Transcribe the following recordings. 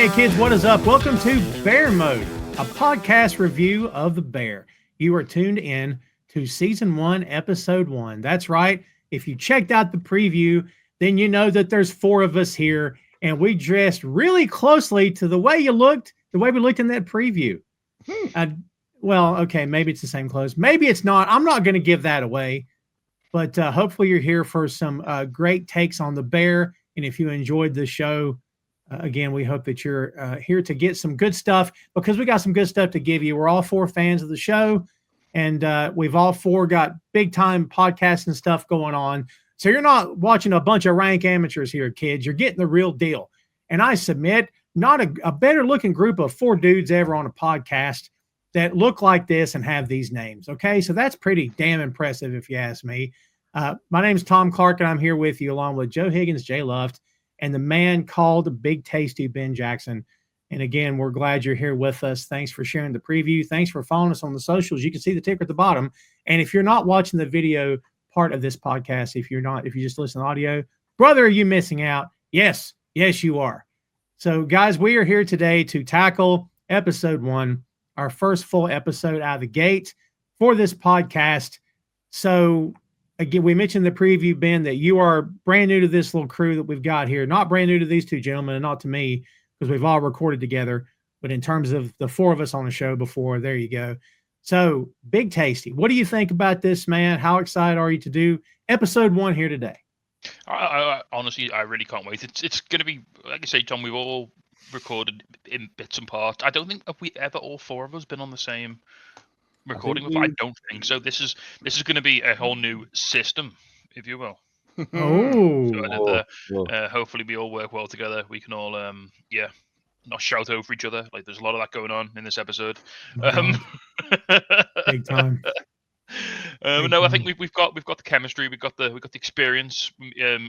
Hey kids, what is up? Welcome to Bear Mode, a podcast review of The Bear. You are tuned in to Season 1, Episode 1. That's right. If you checked out the preview, then you know that there's 4 of us here, and we dressed really closely to the way we looked in that preview. Well, okay, maybe it's the same clothes. Maybe it's not. I'm not going to give that away, but hopefully you're here for some great takes on The Bear. And if you enjoyed the show, again, we hope that you're here to get some good stuff, because we got some good stuff to give you. We're all 4 fans of the show, and we've all 4 got big time podcasting stuff going on. So you're not watching a bunch of rank amateurs here, kids. You're getting the real deal. And I submit, not a better looking group of 4 dudes ever on a podcast that look like this and have these names. Okay, so that's pretty damn impressive if you ask me. My name is Tom Clark, and I'm here with you along with Joe Higgens, Jay Luft, and the man called Big Tasty, Ben Jackson. And again, we're glad you're here with us. Thanks for sharing the preview. Thanks for following us on the socials. You can see the ticker at the bottom. And if you're not watching the video part of this podcast, if you just listen to audio, brother, are you missing out? Yes, you are. So guys, we are here today to tackle episode 1, our first full episode out of the gate for this podcast. So again, we mentioned in the preview, Ben, that you are brand new to this little crew that we've got here. Not brand new to these 2 gentlemen, and not to me, because we've all recorded together. But in terms of the 4 of us on the show before, there you go. So, Big Tasty, what do you think about this, man? How excited are you to do episode 1 here today? I honestly, I really can't wait. It's going to be, like I say, Tom, we've all recorded in bits and parts. I don't think, have we ever, all 4 of us, been on the same recording? I don't think so. This is going to be a whole new system, if you will. Oh, so hopefully we all work well together. We can all not shout over each other. Like, there's a lot of that going on in this episode. Big time. No, I think we've got the chemistry, we've got the experience.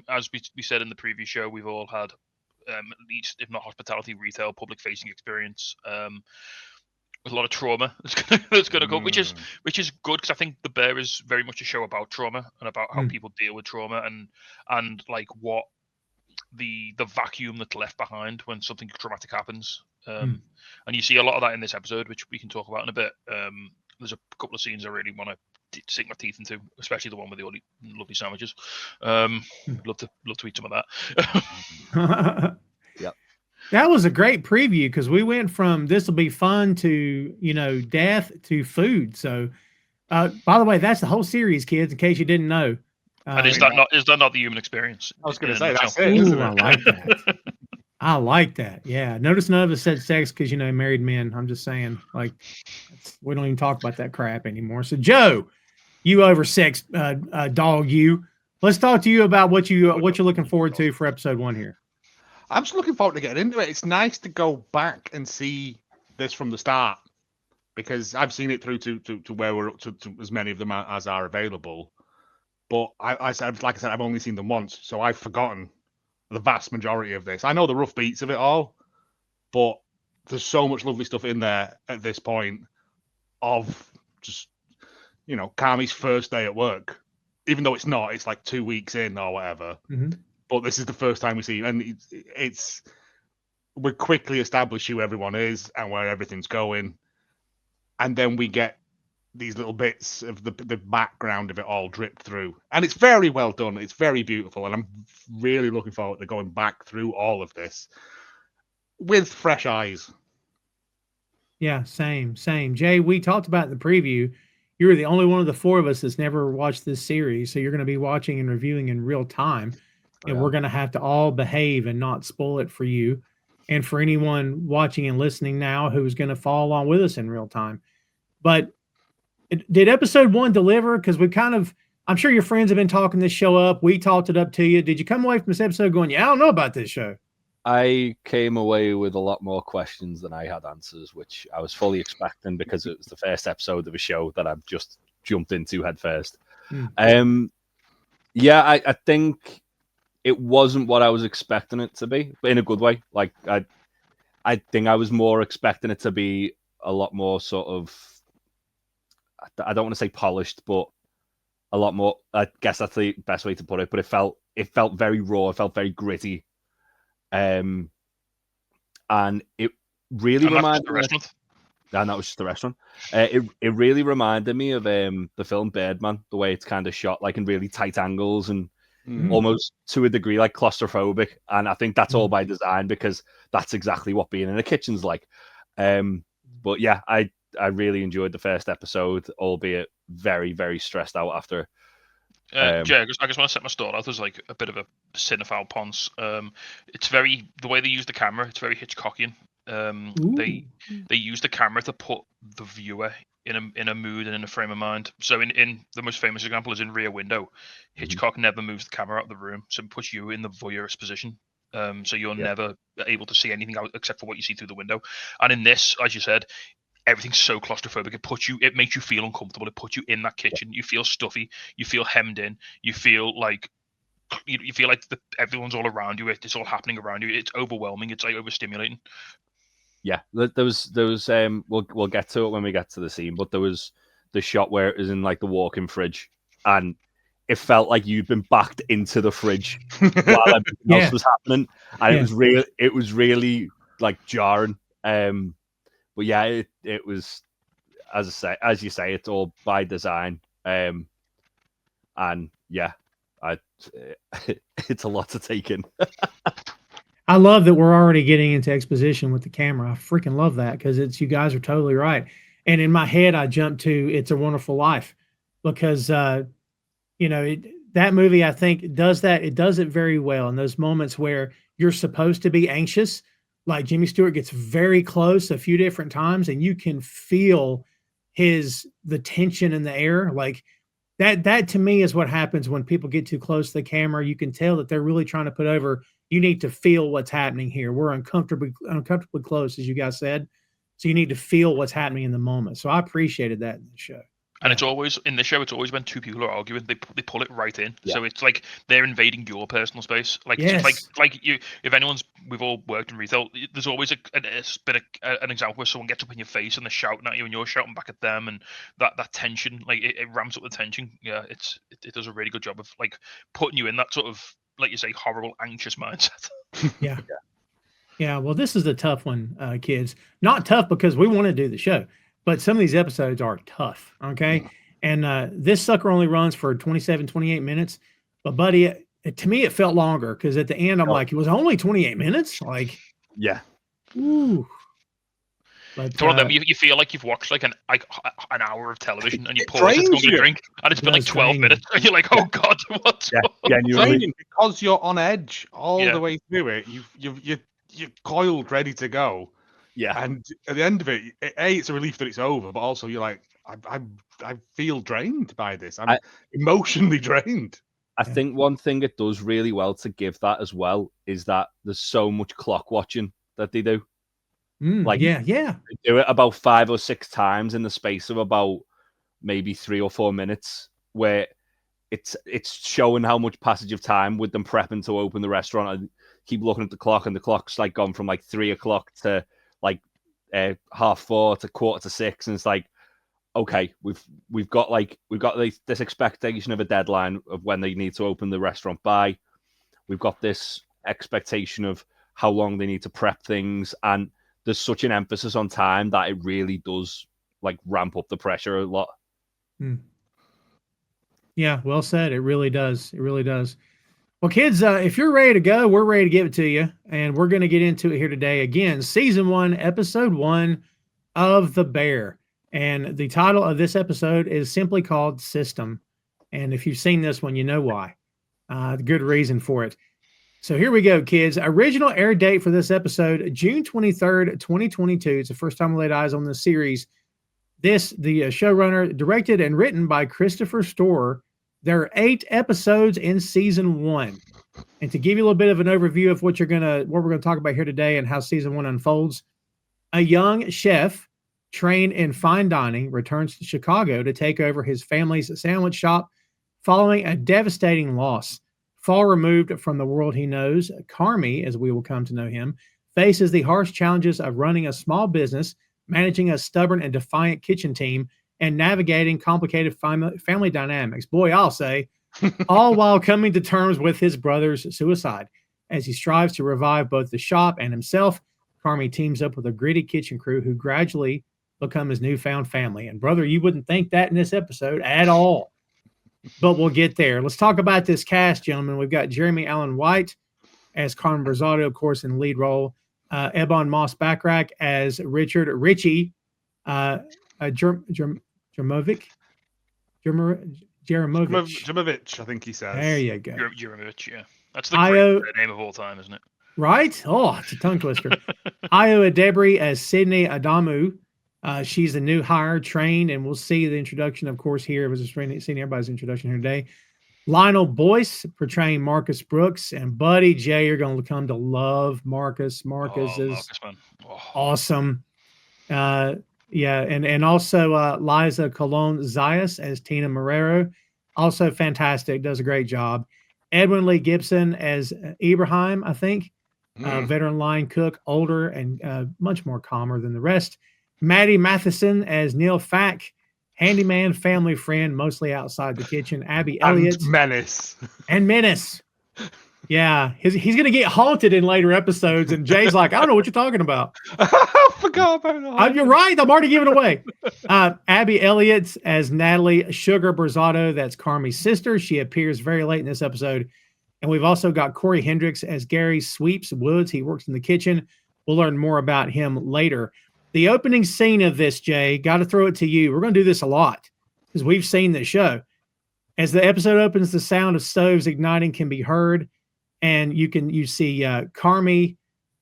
As we said in the previous show, we've all had at least, if not hospitality, retail, public facing experience. With a lot of trauma that's going to go, which is good, because I think The Bear is very much a show about trauma and about how people deal with trauma and like what the vacuum that's left behind when something traumatic happens. And you see a lot of that in this episode, which we can talk about in a bit. There's a couple of scenes I really want to sink my teeth into, especially the one with the lovely sandwiches. Love to eat some of that. Yep. That was a great preview, because we went from this will be fun to, death to food. So, by the way, that's the whole series, kids, in case you didn't know. And is that not the human experience? I was going to say, that's it, Ooh, isn't I it? like that. I like that. Yeah. Notice none of us said sex because, married men. I'm just saying, like, we don't even talk about that crap anymore. So, Joe, you oversexed dog, you. Let's talk to you about what you're looking forward to for episode 1 here. I'm just looking forward to getting into it. It's nice to go back and see this from the start, because I've seen it through to where we're up to as many of them as are available. But I said, like I said, I've only seen them once, so I've forgotten the vast majority of this. I know the rough beats of it all, but there's so much lovely stuff in there at this point of just, Carmie's first day at work, even though it's not, it's like 2 weeks in or whatever. Mm-hmm. But this is the first time we see, and we quickly establish who everyone is and where everything's going, and then we get these little bits of the background of it all drip through, and it's very well done. It's very beautiful, and I'm really looking forward to going back through all of this with fresh eyes. Yeah, same. Jay, we talked about in the preview. You're the only one of the 4 of us that's never watched this series, so you're going to be watching and reviewing in real time. And we're going to have to all behave and not spoil it for you. And for anyone watching and listening now who's going to follow along with us in real time. But did episode 1 deliver? Because I'm sure your friends have been talking this show up. We talked it up to you. Did you come away from this episode going, I don't know about this show? I came away with a lot more questions than I had answers, which I was fully expecting, because it was the first episode of a show that I've just jumped into head first. I think it wasn't what I was expecting it to be, but in a good way. Like, I think I was more expecting it to be a lot more sort of, I don't want to say polished, but a lot more, I guess that's the best way to put it, but it felt very raw, it felt very gritty. And and it really reminded the restaurant. And that was just the restaurant. It really reminded me of the film Birdman, the way it's kind of shot like in really tight angles and almost to a degree like claustrophobic. And I think that's all by design because that's exactly what being in a kitchen's like. But yeah, I really enjoyed the first episode, albeit very, very stressed out after. Jay, I just want to set my stall out as like a bit of a cinephile ponce. It's very the way they use the camera. It's very Hitchcockian. They use the camera to put the viewer in a mood and in a frame of mind. So in the most famous example is in Rear Window. Hitchcock never moves the camera out of the room, so it puts you in the voyeurist position. So you're never able to see anything out except for what you see through the window. And in this, as you said, everything's so claustrophobic. It makes you feel uncomfortable. It puts you in that kitchen. You feel stuffy. You feel hemmed in. You feel like everyone's all around you. It's all happening around you. It's overwhelming. It's like overstimulating. Yeah, there was we'll get to it when we get to the scene, but there was the shot where it was in like the walk-in fridge, and it felt like you'd been backed into the fridge while everything else was happening, and it was really like jarring. But yeah, it was, as you say, it's all by design. And yeah, it's a lot to take in. I love that we're already getting into exposition with the camera. I freaking love that because you guys are totally right. And in my head, I jumped to It's a Wonderful Life because, that movie, I think, does that. It does it very well in those moments where you're supposed to be anxious. Like Jimmy Stewart gets very close a few different times and you can feel the tension in the air. Like that to me is what happens when people get too close to the camera. You can tell that they're really trying to put over, you need to feel what's happening here. We're uncomfortably close, as you guys said. So you need to feel what's happening in the moment. So I appreciated that in the show. And it's always in the show. It's always when two people are arguing, they pull it right in. Yeah. So it's like they're invading your personal space. Like like you, if we've all worked in retail. There's always an example where someone gets up in your face and they're shouting at you, and you're shouting back at them, and that tension, like it ramps up the tension. Yeah, it does a really good job of like putting you in that sort of, like you say, horrible, anxious mindset. Yeah. Well, this is a tough one, kids. Not tough because we want to do the show. But some of these episodes are tough, okay? And this sucker only runs for 27, 28 minutes. But, buddy, to me, it felt longer because at the end, I'm like, it was only 28 minutes? Like, yeah. Ooh. But, it's one of them, you feel like you've watched like an hour of television and you pause it to go get a drink and it's been like 12 minutes and you're like, oh, God, what's draining because you're on edge all the way through it. You're coiled, ready to go. Yeah, and at the end of it, it's a relief that it's over, but also you're like, I feel drained by this. I'm emotionally drained. I think one thing it does really well to give that as well is that there's so much clock watching that they do. They do it about 5 or 6 times in the space of about maybe 3 or 4 minutes, where it's showing how much passage of time with them prepping to open the restaurant. I keep looking at the clock, and the clock's like gone from like 3 o'clock to like 4:30 to 5:45, and it's like, okay, we've got this expectation of a deadline of when they need to open the restaurant by. We've got this expectation of how long they need to prep things, and there's such an emphasis on time that it really does like ramp up the pressure a lot. Yeah, well said. It really does. It really does. Well, kids, if you're ready to go, we're ready to give it to you. And we're going to get into it here today. Again, Season 1, Episode 1 of The Bear. And the title of this episode is simply called System. And if you've seen this one, you know why. Good reason for it. So here we go, kids. Original air date for this episode, June 23rd, 2022. It's the first time we laid eyes on this series. The showrunner, directed and written by Christopher Storer. There are 8 episodes in Season 1. And to give you a little bit of an overview of what we're going to talk about here today and how Season 1 unfolds, a young chef trained in fine dining returns to Chicago to take over his family's sandwich shop following a devastating loss. Far removed from the world he knows, Carmy, as we will come to know him, faces the harsh challenges of running a small business, managing a stubborn and defiant kitchen team, and navigating complicated family dynamics. Boy, I'll say, all while coming to terms with his brother's suicide as he strives to revive both the shop and himself Carmy teams up with a gritty kitchen crew who gradually become his newfound family. And brother, you wouldn't think that in this episode at all. But we'll get there. Let's talk about this cast, gentlemen. We've got Jeremy Allen White as Carmen Berzatto, of course, in the lead role. Ebon Moss-Backrack as Richie Jeremovich, I think he says. There you go. Jeremovich, yeah. That's the great name of all time, isn't it? Right? Oh, it's a tongue twister. Io Adebri as Sydney Adamu. She's a new hire, trained, and we'll see the introduction, of course, here. It was just seeing everybody's introduction here today. Lionel Boyce portraying Marcus Brooks, and Buddy Jay, you're going to come to love Marcus. Marcus is awesome. Yeah, and also Liza Colon Zayas as Tina Marrero, also fantastic, does a great job. Edwin Lee Gibson as Ibrahim, I think, veteran line cook, older and much more calmer than the rest. Maddie Matheson as Neil Fack, handyman, family friend, mostly outside the kitchen. Abby Elliott. And Menace. Yeah, he's going to get haunted in later episodes, and Jay's like, I don't know what you're talking about. I forgot about it. You're right. I'm already giving it away. Abby Elliott as Natalie Sugar Berzatto. That's Carmy's sister. She appears very late in this episode. And we've also got Corey Hendricks as Gary Sweeps Woods. He works in the kitchen. We'll learn more about him later. The opening scene of this, Jay, got to throw it to you. We're going to do this a lot because we've seen this show. As the episode opens, the sound of stoves igniting can be heard. And you see Carmy,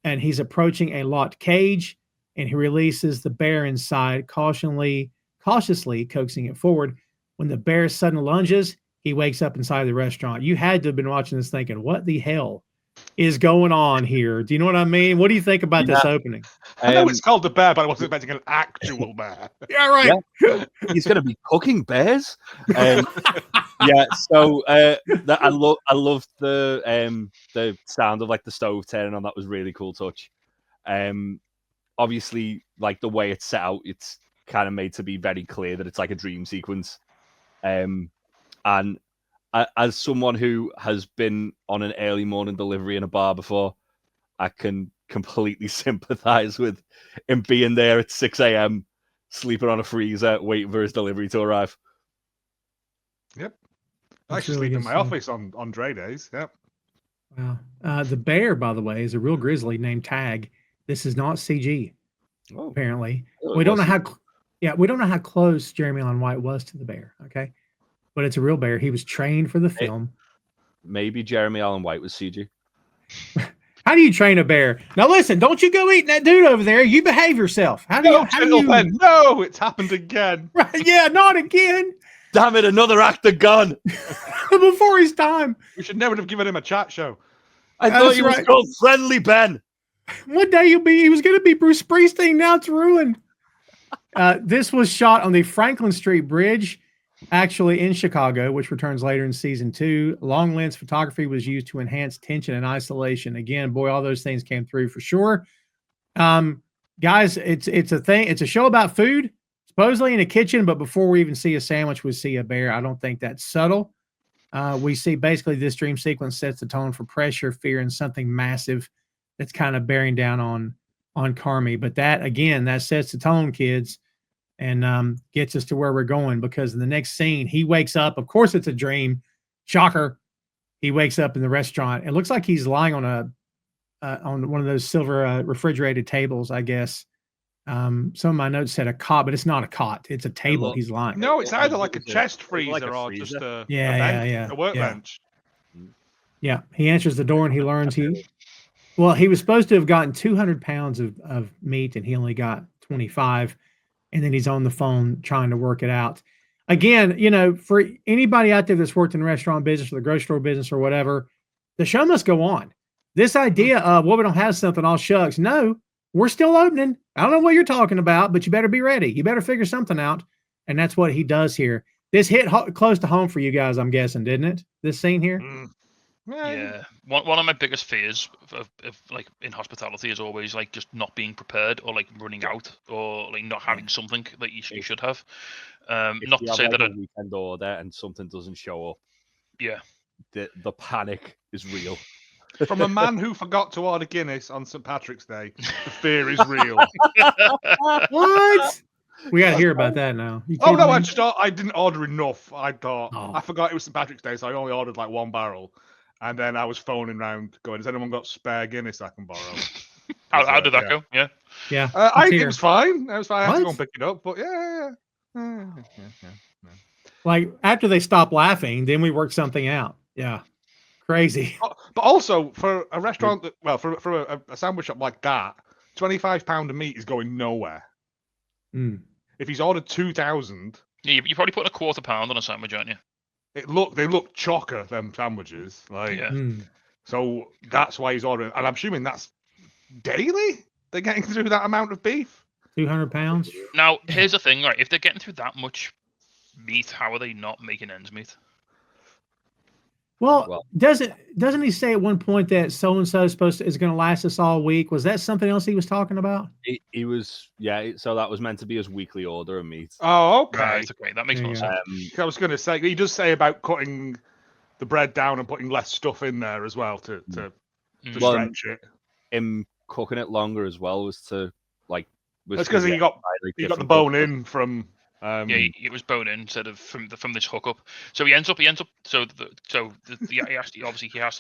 and he's approaching a locked cage, and he releases the bear inside, cautiously coaxing it forward. When the bear suddenly lunges, he wakes up inside the restaurant. You had to have been watching this thinking, what the hell is going on here? Do you know what I mean? What do you think about this opening? I know it's called the bear, but I wasn't expecting an actual bear. Yeah, right. Yeah. He's going to be cooking bears. Yeah, so I loved the sound of like the stove turning on. That was really cool touch. Obviously, like the way it's set out, it's kind of made to be very clear that it's like a dream sequence. And as someone who has been on an early morning delivery in a bar before, I can completely sympathize with him being there at 6 a.m., sleeping on a freezer, waiting for his delivery to arrive. Yep. I actually sleep in my office on Dre days. Yep. Wow. The bear, by the way, is a real grizzly named Tag. This is not CG. Oh. Apparently, we don't know how. We don't know how close Jeremy Allen White was to the bear. Okay, but it's a real bear. He was trained for the film. Maybe Jeremy Allen White was CG. How do you train a bear? Now listen, don't you go eating that dude over there. You behave yourself. No, it's happened again. Right, yeah, not again. Damn it, another actor gone. Before his time. We should never have given him a chat show. I thought he was called Friendly Ben. One day he was going to be Bruce Springsteen. Now it's ruined. This was shot on the Franklin Street Bridge, actually in Chicago, which returns later in season 2. Long lens photography was used to enhance tension and isolation. Again, boy, all those things came through for sure. Guys, it's a thing. It's a show about food. Supposedly in a kitchen, but before we even see a sandwich, we see a bear. I don't think that's subtle. We see basically this dream sequence sets the tone for pressure, fear, and something massive that's kind of bearing down on Carmy. But that, again, that sets the tone, kids, and gets us to where we're going, because in the next scene, he wakes up. Of course, it's a dream. Shocker. He wakes up in the restaurant. It looks like he's lying on on one of those silver refrigerated tables, I guess. Some of my notes said a cot, but it's not a cot. It's a table. He's lying. No, it's either like a chest freezer or just a workbench. Yeah, he answers the door and he learns he was supposed to have gotten 200 pounds of meat and he only got 25. And then he's on the phone trying to work it out. Again, for anybody out there that's worked in the restaurant business or the grocery store business or whatever, the show must go on. This idea of, we don't have something, all shucks. No, we're still opening. I don't know what you're talking about, but you better be ready. You better figure something out. And that's what he does here. This hit close to home for you guys, I'm guessing, didn't it? This scene here? Yeah. One of my biggest fears of like in hospitality is always like just not being prepared or like running out or like not having something that you should have. Not to say that a weekend order and something doesn't show up. Yeah. The panic is real. From a man who forgot to order Guinness on St. Patrick's Day, the fear is real. What? We got to hear about that now. You Oh no, kidding me? I didn't order enough. I thought Oh. I forgot it was St. Patrick's Day, so I only ordered like 1 barrel. And then I was phoning round, going, "Has anyone got spare Guinness I can borrow?" How did that go? Yeah. Yeah. It was fine. It was fine. I had to go and What? pick it up, but yeah. Like after they stopped laughing, then we worked something out. Yeah. Crazy. But also for a restaurant that, well, for a sandwich shop like that, £25 of meat is going nowhere. Mm. If he's ordered 2,000, Yeah, you're probably putting £1/4 on a sandwich, aren't you? they look chocker, them sandwiches. Like, Yeah. so that's why he's ordering. And I'm assuming that's daily. They're getting through that amount of beef. 200 pounds. Now, here's the thing, right? If they're getting through that much meat, how are they not making ends meet? Well, doesn't he say at one point that so and so is going to last us all week? Was that something else he was talking about? He was, yeah. So that was meant to be his weekly order of meat. Oh, okay. Right, okay, that makes more sense. I was going to say he does say about cutting the bread down and putting less stuff in there as well to stretch it. Him cooking it longer as well was to like. That's because he got the bone in from. Yeah, it was bone in instead of from this hookup. So he ends up. He has to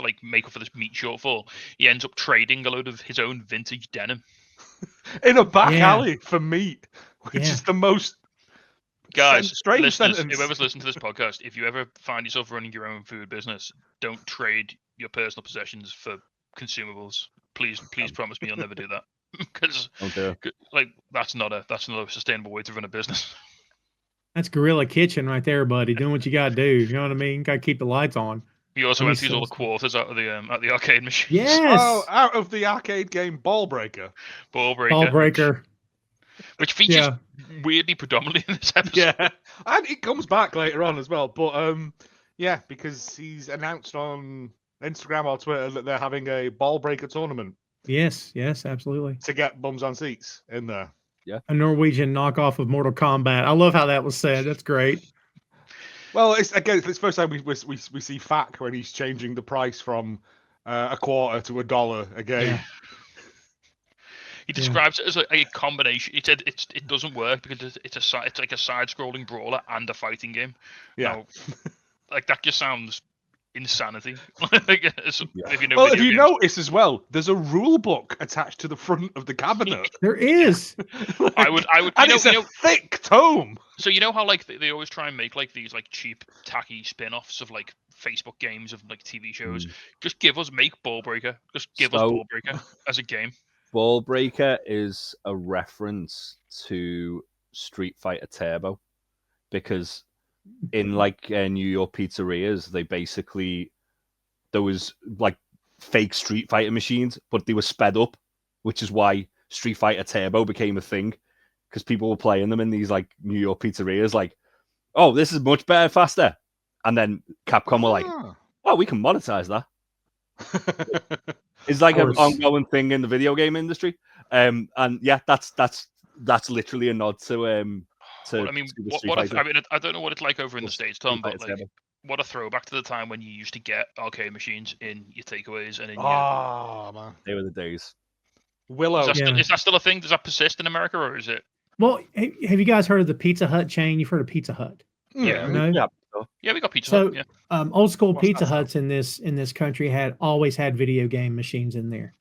like make up for this meat shortfall. He ends up trading a load of his own vintage denim in a back alley for meat, which is the most strange sentence. Whoever's listening to this podcast, if you ever find yourself running your own food business, don't trade your personal possessions for consumables. Please promise me you'll never do that, because like that's not a sustainable way to run a business. That's Guerrilla Kitchen right there, buddy. Doing what you got to do. You know what I mean? Got to keep the lights on. He also empties all the quarters out of the at the arcade machine. Yes. Oh, out of the arcade game Ball Breaker. Which features weirdly predominantly in this episode. Yeah, and it comes back later on as well. But because he's announced on Instagram or Twitter that they're having a Ball Breaker tournament. Yes, absolutely. To get bums on seats in there. Yeah. A Norwegian knockoff of Mortal Kombat. I love how that was said. That's great. Well, it's the first time we see Fack when he's changing the price from a quarter to $1 a game. Yeah. He describes it as a combination. He said it doesn't work because it's like a side-scrolling brawler and a fighting game. Yeah, now, like that just sounds insanity. If you know, well, if you notice as well, there's a rule book attached to the front of the cabinet. There is. I would. And it's a thick tome. So you know how like they always try and make like these like cheap, tacky spin-offs of like Facebook games of like TV shows. Just make Ball Breaker. Just give us Ball Breaker as a game. Ball Breaker is a reference to Street Fighter Turbo, because in like New York pizzerias, there was like fake Street Fighter machines, but they were sped up, which is why Street Fighter Turbo became a thing, because people were playing them in these like New York pizzerias, like, oh, this is much better, faster, and then Capcom were like, oh, we can monetize that. It's like an ongoing thing in the video game industry, and yeah, that's literally a nod to well, I mean, I don't know what it's like over in the States, Tom, but like, what a throwback to the time when you used to get arcade machines in your takeaways and in man, they were the days. Willow, is that still a thing? Does that persist in America, or is it? Well, have you guys heard of the Pizza Hut chain? You've heard of Pizza Hut? Yeah, no? Yeah, we got Pizza Hut. Yeah. Old school Pizza Huts in this country always had video game machines in there,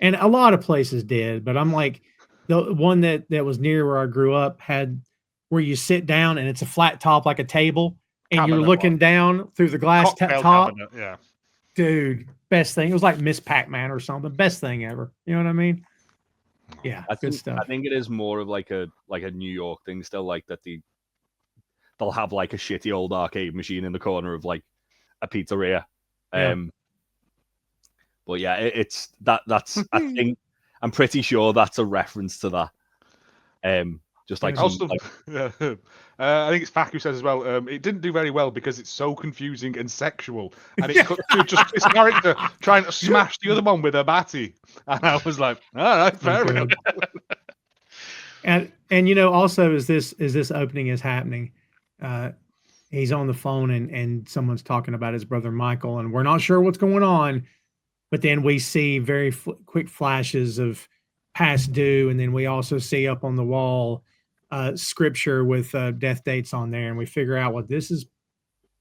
and a lot of places did. But I'm like, the one that was near where I grew up had where you sit down and it's a flat top like a table, and you're looking down through the glass top. Cabinet, yeah, dude, best thing. It was like Miss Pac-Man or something. Best thing ever. You know what I mean? Yeah, good stuff. I think it is more of like a New York thing still, like that they'll have like a shitty old arcade machine in the corner of like a pizzeria. But yeah, it's that's I think I'm pretty sure that's a reference to that. Just like, I think it's Fack who says as well, it didn't do very well because it's so confusing and sexual, and it cuts to just this character trying to smash the other one with a batty, and I was like, all right, fair enough. And you know, also as this opening is happening, he's on the phone and someone's talking about his brother Michael, and we're not sure what's going on, but then we see very quick flashes of past due, and then we also see up on the wall scripture with death dates on there, and we figure out what this is.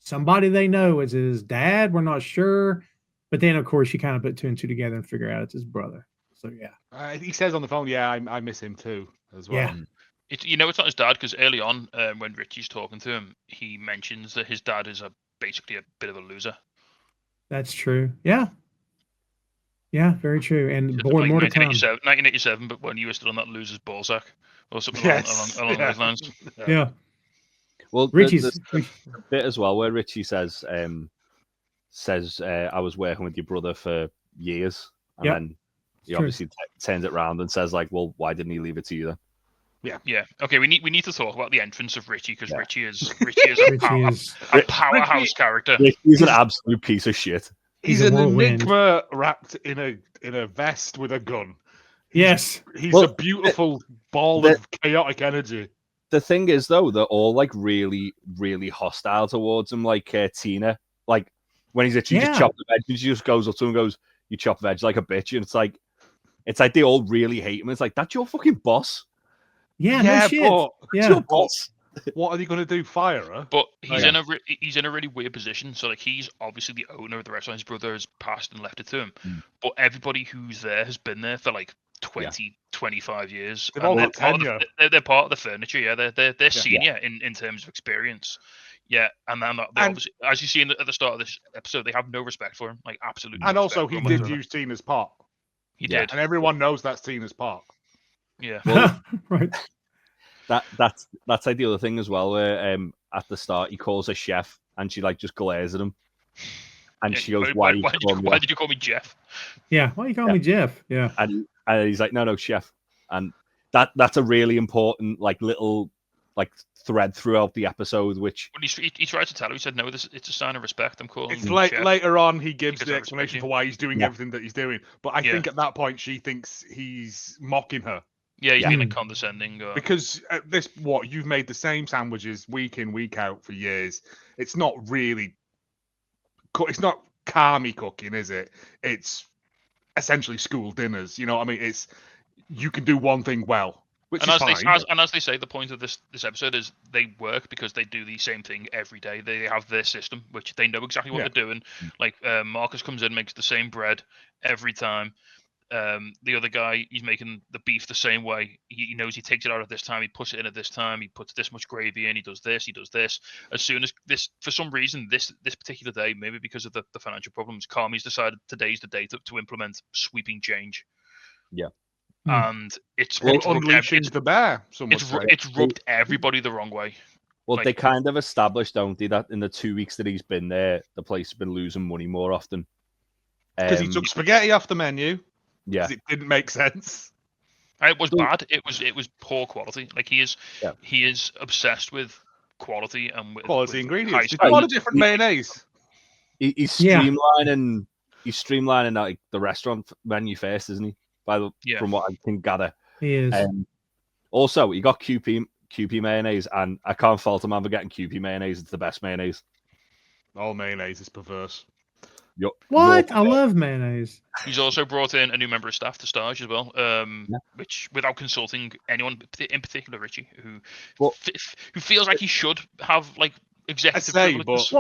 Somebody they know. Is it his dad? We're not sure. But then, of course, you kind of put two and two together and figure out it's his brother. So, yeah. He says on the phone, yeah, I miss him too, as well. Yeah. It's not his dad, because early on, when Richie's talking to him, he mentions that his dad is basically a bit of a loser. That's true. Yeah. Yeah, very true. And boy, more to come. 1987, but when you were still on that loser's ballsack or something along those lines. Yeah. Well, Richie's the bit as well where Richie says, I was working with your brother for years, and then he obviously turns it around and says, like, well, why didn't he leave it to you then? Yeah. Okay, we need to talk about the entrance of Richie, because Richie is a powerhouse character. He's an absolute piece of shit. He's an enigma wrapped in a vest with a gun. Yes. He's a beautiful ball of chaotic energy. The thing is, though, they're all like really, really hostile towards him. Like Tina, like when he's actually just chopping veg, and she just goes up to him and goes, "You chop veg like a bitch," and it's like they all really hate him. It's like, that's your fucking boss. Yeah, no shit. That's your boss. What are they going to do? Fire her? But he's in a really weird position. So like, he's obviously the owner of the restaurant. His brother has passed and left it to him. But everybody who's there has been there for like 25 years. They've all got tenure. They're part of the furniture. Yeah, they're senior in terms of experience. Yeah, and then obviously, as you see at the start of this episode, they have no respect for him, like absolutely. And also, he did use Tina's pot. He did, and everyone knows that's Tina's pot. Yeah, well, right. That's like the other thing as well. Where at the start he calls her chef, and she like just glares at him, and she goes, "Why did you call me Jeff?" Yeah, why you call me Jeff? Yeah, and he's like, "No, chef," and that's a really important like little like thread throughout the episode. Which when he tries to tell her, he said, "No, it's a sign of respect. I'm calling." It's later on he gives the explanation for why he's doing everything that he's doing. But I think at that point she thinks he's mocking her. Yeah, he's being condescending. Because at you've made the same sandwiches week in, week out for years. It's not really, it's not Carmy cooking, is it? It's essentially school dinners. You know what I mean? You can do one thing well, which is fine. And as they say, the point of this episode is they work because they do the same thing every day. They have their system, which they know exactly what they're doing. Like Marcus comes in, makes the same bread every time. The other guy, he's making the beef the same way. He knows he takes it out at this time, he puts it in at this time, he puts this much gravy in, he does this. As soon as this, for some reason, this particular day, maybe because of the financial problems, Carmy's decided today's the day to implement sweeping change. Yeah. And it's unleashing the bear. It's rubbed everybody the wrong way. Well, they kind of established, don't they, that in the 2 weeks that he's been there, the place has been losing money more often. Because he took spaghetti off the menu. Yeah, it didn't make sense. It was bad. It was poor quality. Like he is obsessed with quality and with quality ingredients. A lot of different mayonnaise. He's streamlining. He's streamlining like the restaurant menu first, isn't he? From what I can gather, he is. Also, he got QP mayonnaise, and I can't fault him for getting QP mayonnaise. It's the best mayonnaise. All mayonnaise is perverse. What? I love mayonnaise. He's also brought in a new member of staff to stage as well, which without consulting anyone, in particular Richie, who feels like he should have like executive privileges.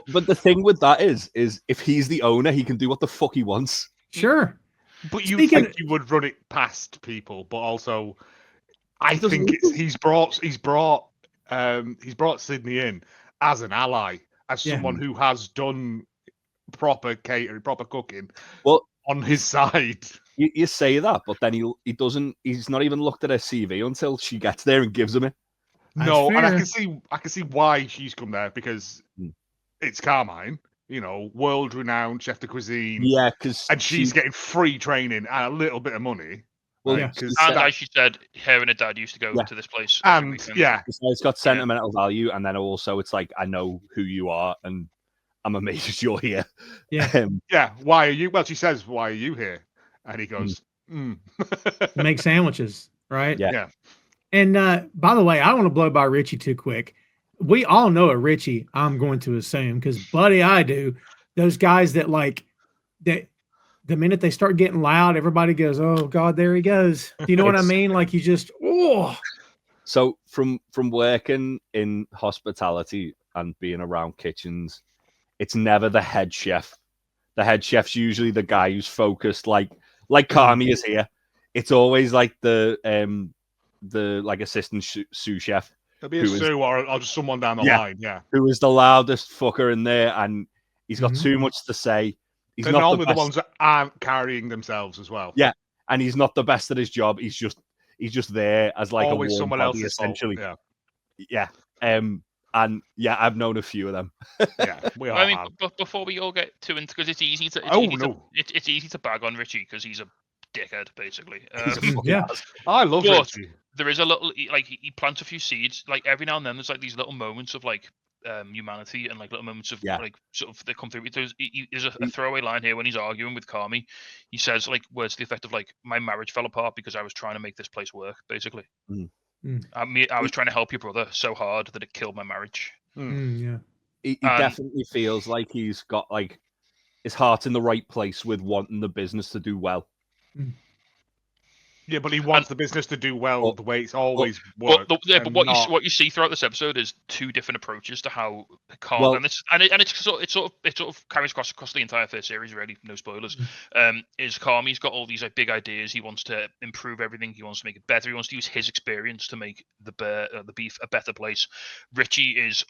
But the thing with that is if he's the owner, he can do what the fuck he wants. Sure. But you think you would run it past people, but also I think he's brought Sydney in as an ally, as someone who has done proper catering, proper cooking, on his side. You say that, but then he's not even looked at her CV until she gets there and gives him it. No, and I can see why she's come there, because it's Carmine, world-renowned chef de cuisine. Yeah, and she's getting free training and a little bit of money. Well, and like she said, her and her dad used to go to this place. And so it's got sentimental value, and then also it's like, I know who you are, and I'm amazed you're here. Yeah. Why are you? Well, she says, "Why are you here?" And he goes, Make sandwiches, right? Yeah. And by the way, I don't want to blow by Richie too quick. We all know a Richie, I'm going to assume, because buddy, I do. Those guys that the minute they start getting loud, everybody goes, "Oh God, there he goes." Do you know what I mean? Like you just, oh. So from working in hospitality and being around kitchens, it's never the head chef. The head chef's usually the guy who's focused, like Carmy is here. It's always like the like assistant sous chef. There'll be a sous or just someone down the line, who is the loudest fucker in there, and he's got too much to say. He's They're not normally the the ones that aren't carrying themselves as well. Yeah, and he's not the best at his job. He's just there as like always a warm someone body, else's essentially. fault. Yeah. And yeah, I've known a few of them. Yeah, we all have. But before we all get too into, because it's easy to it's easy to bag on Richie because he's a dickhead basically. I love Richie. There is a little like he plants a few seeds. Like every now and then, there's like these little moments of like humanity and like little moments of like sort of they come through. There's a throwaway line here when he's arguing with Carmy. He says like words to the effect of like, "My marriage fell apart because I was trying to make this place work." Basically. I was trying to help your brother so hard that it killed my marriage. He definitely feels like he's got like his heart in the right place with wanting the business to do well. Yeah, but he wants the business to do well the way it's always worked. But what you see throughout this episode is two different approaches to how Carmen and it's sort of carries across the entire first series. Really, no spoilers. Is Carmy's got all these like big ideas. He wants to improve everything. He wants to make it better. He wants to use his experience to make the beef a better place. Richie is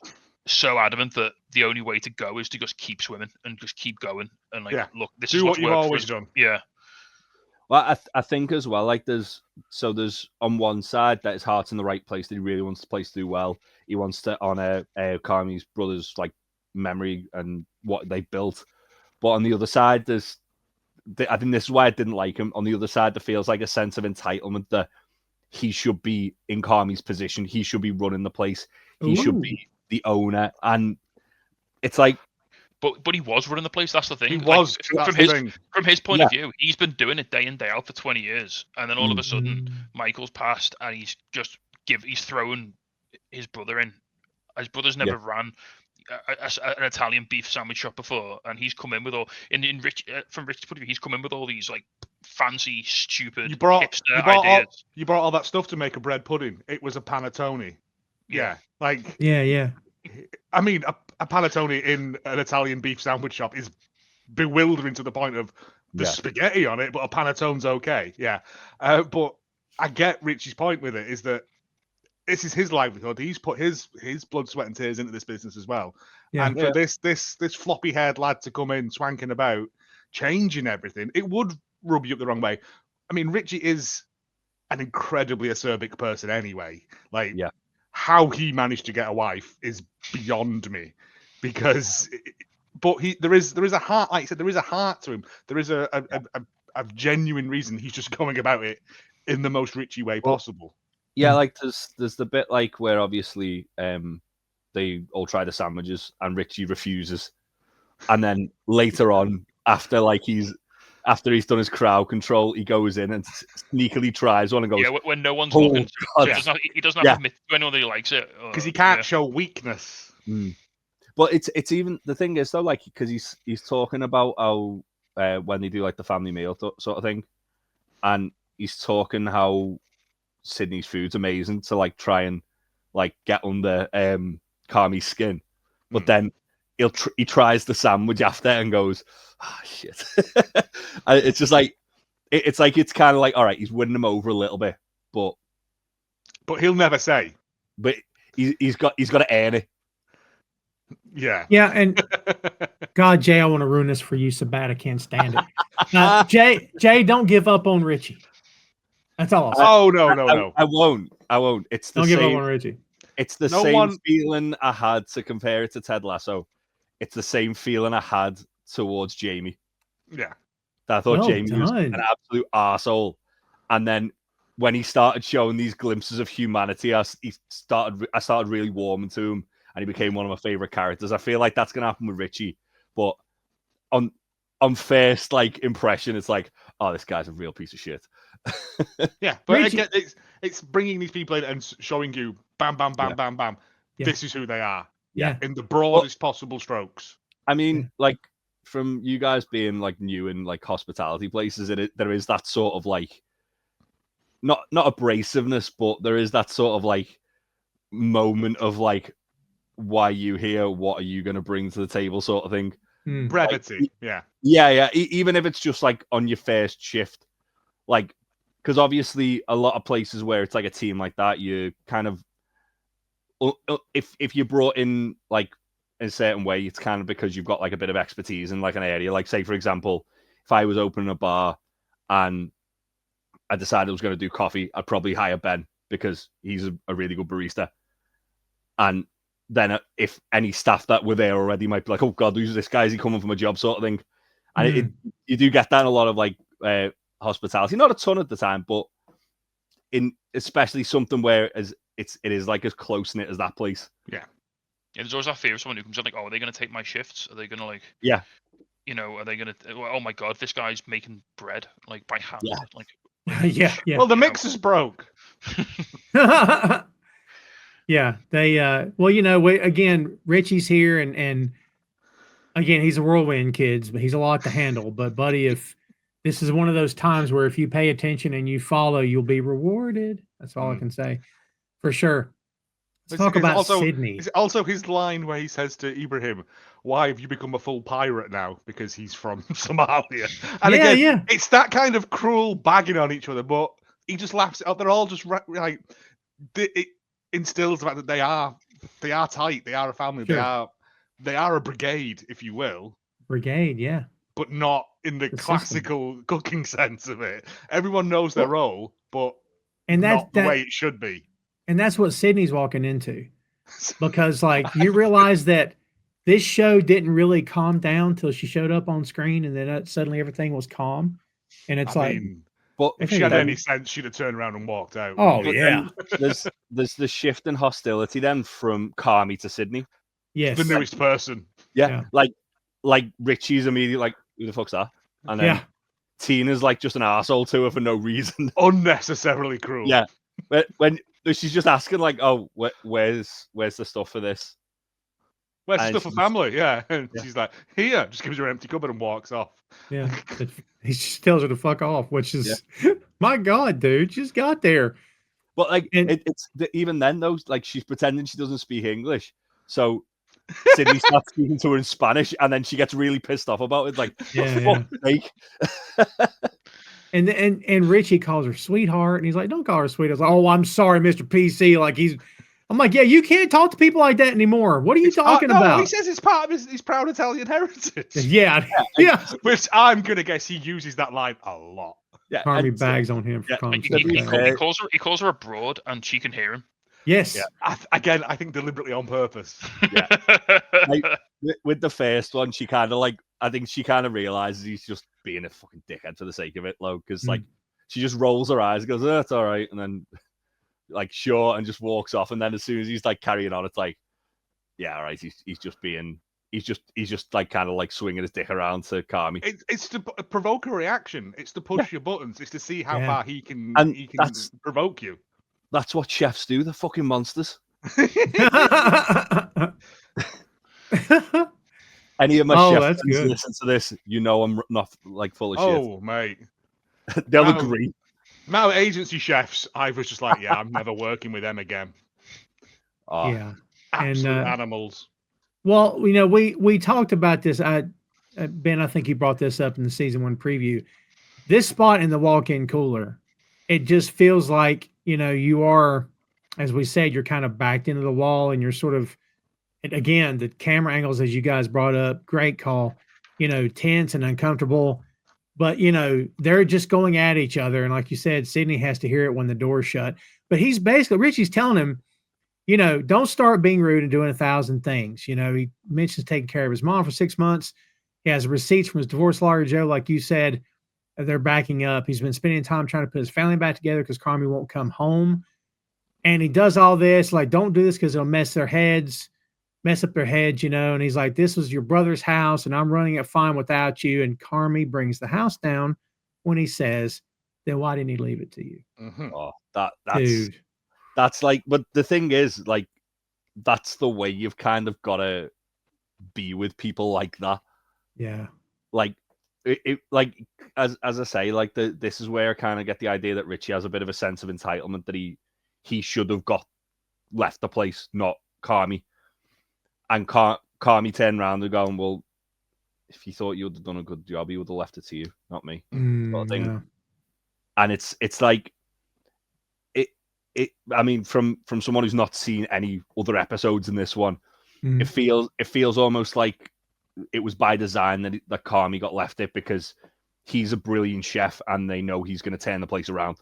so adamant that the only way to go is to just keep swimming and just keep going and like look, this is what you've always done. Yeah. Well, I think as well, like there's on one side that his heart's in the right place, that he really wants the place to do well. He wants to honor Carmy's brother's like memory and what they built. But on the other side, I think this is why I didn't like him. On the other side, there feels like a sense of entitlement that he should be in Carmy's position. He should be running the place. He should be the owner. And it's like, But he was running the place. That's the thing. He was from his point of view. He's been doing it day in day out for 20 years, and then all of a sudden, Michael's passed, and he's just he's throwing his brother in. His brother's never ran an Italian beef sandwich shop before, and he's come in with all from Rich's point of view, he's come in with all these like fancy, stupid hipster ideas. You brought all that stuff to make a bread pudding. It was a panettone. Yeah. I mean, a panettone in an Italian beef sandwich shop is bewildering to the point of the spaghetti on it, but a panettone's okay. Yeah. But I get Richie's point with it, is that this is his livelihood. He's put his blood, sweat, and tears into this business as well. Yeah, and for this floppy-haired lad to come in swanking about, changing everything, it would rub you up the wrong way. I mean, Richie is an incredibly acerbic person anyway. Like, how he managed to get a wife is beyond me, because but there is a heart, like I said, there is a heart to him. There is a genuine reason he's just going about it in the most Richie way possible. Yeah, like there's the bit like where obviously they all try the sandwiches and Richie refuses, and then later on after he's done his crowd control, he goes in and sneakily tries one and goes, when no one's looking. So he doesn't have to admit to anyone that he likes it. Because he can't show weakness. But it's even, the thing is though, like, because he's talking about how when they do like the family meal sort of thing, and he's talking how Sydney's food's amazing to like try and like get under Carmy's skin, but then he tries the sandwich after and goes, "Oh shit!" And it's just like it's kind of like, all right, he's winning him over a little bit, but he'll never say. But he's got to earn it. Yeah. Yeah, and God, Jay, I want to ruin this for you so bad I can't stand it. Jay, don't give up on Richie. That's all I'll say. Oh no. I won't. It's the don't same. Give up on Richie. It's the same feeling I had, to compare it to Ted Lasso. It's the same feeling I had towards Jamie. Yeah. I thought Jamie was an absolute arsehole. And then when he started showing these glimpses of humanity, I started really warming to him, and he became one of my favorite characters. I feel like that's going to happen with Richie. But on first like impression, it's like, oh, this guy's a real piece of shit. Yeah, but again, it's bringing these people in and showing you, bam, bam, bam, bam, bam. Yeah. This is who they are. Yeah, in the broadest possible strokes. I mean, like from you guys being like new in like hospitality places, there is that sort of like not abrasiveness, but there is that sort of like moment of like, why are you here? What are you going to bring to the table, sort of thing. Brevity, like, yeah. Even if it's just like on your first shift, like, because obviously a lot of places where it's like a team like that, you kind of, if you brought in like in a certain way, it's kind of because you've got like a bit of expertise in like an area. Like, say for example, if I was opening a bar and I decided I was going to do coffee, I'd probably hire Ben because he's a really good barista. And then if any staff that were there already might be like, oh God, who's this guy? Is he coming from a job, sort of thing? And you do get that in a lot of like hospitality, not a ton at the time, but in especially something where it is like as close knit as that place. Yeah, there's always that fear of someone who comes in like, oh, are they going to take my shifts? Are they going to like, are they going to? Oh my God, this guy's making bread like by hand. Yeah. Like, yeah. Well, the mixer's broke. Yeah, they well, again, Richie's here and again, he's a whirlwind, kids, but he's a lot to handle. But buddy, if this is one of those times where if you pay attention and you follow, you'll be rewarded. That's all I can say. For sure. Let's talk about Sydney. It's also his line where he says to Ibrahim, why have you become a full pirate now? Because he's from Somalia. And again, it's that kind of cruel bagging on each other, but he just laughs it out. They're all just like, it instills the fact that they are tight. They are a family. Sure. They are a brigade, if you will. Brigade, yeah. But not in the classical cooking sense of it. Everyone knows their role, but not the way it should be. And that's what Sydney's walking into. Because, like, you realize that this show didn't really calm down until she showed up on screen, and then suddenly everything was calm. And it's but if she had any sense, she'd have turned around and walked out. Oh, yeah. There's the shift in hostility then from Carmy to Sydney. Yes. The newest person. Yeah. Like Richie's immediately like, who the fuck's that? And then Tina's like just an arsehole to her for no reason. Unnecessarily cruel. Yeah. When she's just asking like, oh, where's the stuff for this? Where's the stuff for family? Yeah. And she's like, here, just gives her an empty cupboard and walks off. Yeah. He just tells her to fuck off, which is, my God, dude, just got there. But like, it's even then though, like she's pretending she doesn't speak English. So Sydney starts speaking to her in Spanish, and then she gets really pissed off about it. Like, for fuck's sake. And Richie calls her sweetheart, and he's like, "Don't call her sweetheart." I was like, "Oh, I'm sorry, Mr. PC." Like I'm like, "Yeah, you can't talk to people like that anymore. What are you talking about?" He says it's part of his proud Italian heritage. Yeah. Which I'm gonna guess he uses that line a lot. Yeah, Carmy bags on him for he calls her abroad, and she can hear him. Yes. Yeah. Again, I think deliberately on purpose. Yeah. Like, with the first one, she kind of like, I think she kind of realizes he's just being a fucking dickhead for the sake of it, though, because like she just rolls her eyes, and goes, "Oh, it's all right," and then like sure, and just walks off. And then as soon as he's like carrying on, it's like, yeah, all right, he's just like kind of like swinging his dick around to Carmy. It's to provoke a reaction. It's to push your buttons. It's to see how far he can provoke you. That's what chefs do. They're fucking monsters. Any of my chefs listen to this, you know I'm not like full of shit. Oh, mate. They'll agree. Now, agency chefs, I was just like, yeah, I'm never working with them again. Oh. Yeah. Absolute animals. Well, we talked about this. Ben, I think you brought this up in the season 1 preview. This spot in the walk-in cooler, it just feels like, you are, as we said, you're kind of backed into the wall, and you're sort of, again, the camera angles, as you guys brought up, great call, tense and uncomfortable, but, they're just going at each other. And like you said, Sydney has to hear it when the door's shut, but Richie's telling him, don't start being rude and doing 1,000 things. He mentions taking care of his mom for 6 months. He has receipts from his divorce lawyer, Joe, like you said. They're backing up. He's been spending time trying to put his family back together because Carmy won't come home. And he does all this, like, don't do this because it'll mess up their heads, And he's like, this was your brother's house, and I'm running it fine without you. And Carmy brings the house down when he says, then why didn't he leave it to you? Mm-hmm. Oh, that's like, but the thing is, like, that's the way you've kind of got to be with people like that. Yeah. Like it like as I say, like this is where I kind of get the idea that Richie has a bit of a sense of entitlement that he should have left the place, not Carmy. And Carmy turned around and going, well, if he thought you would have done a good job, he would have left it to you, not me. Sort of thing. Yeah. And it's like it. I mean, from someone who's not seen any other episodes in this one, it feels almost like it was by design that Carmy got left it because he's a brilliant chef and they know he's going to turn the place around.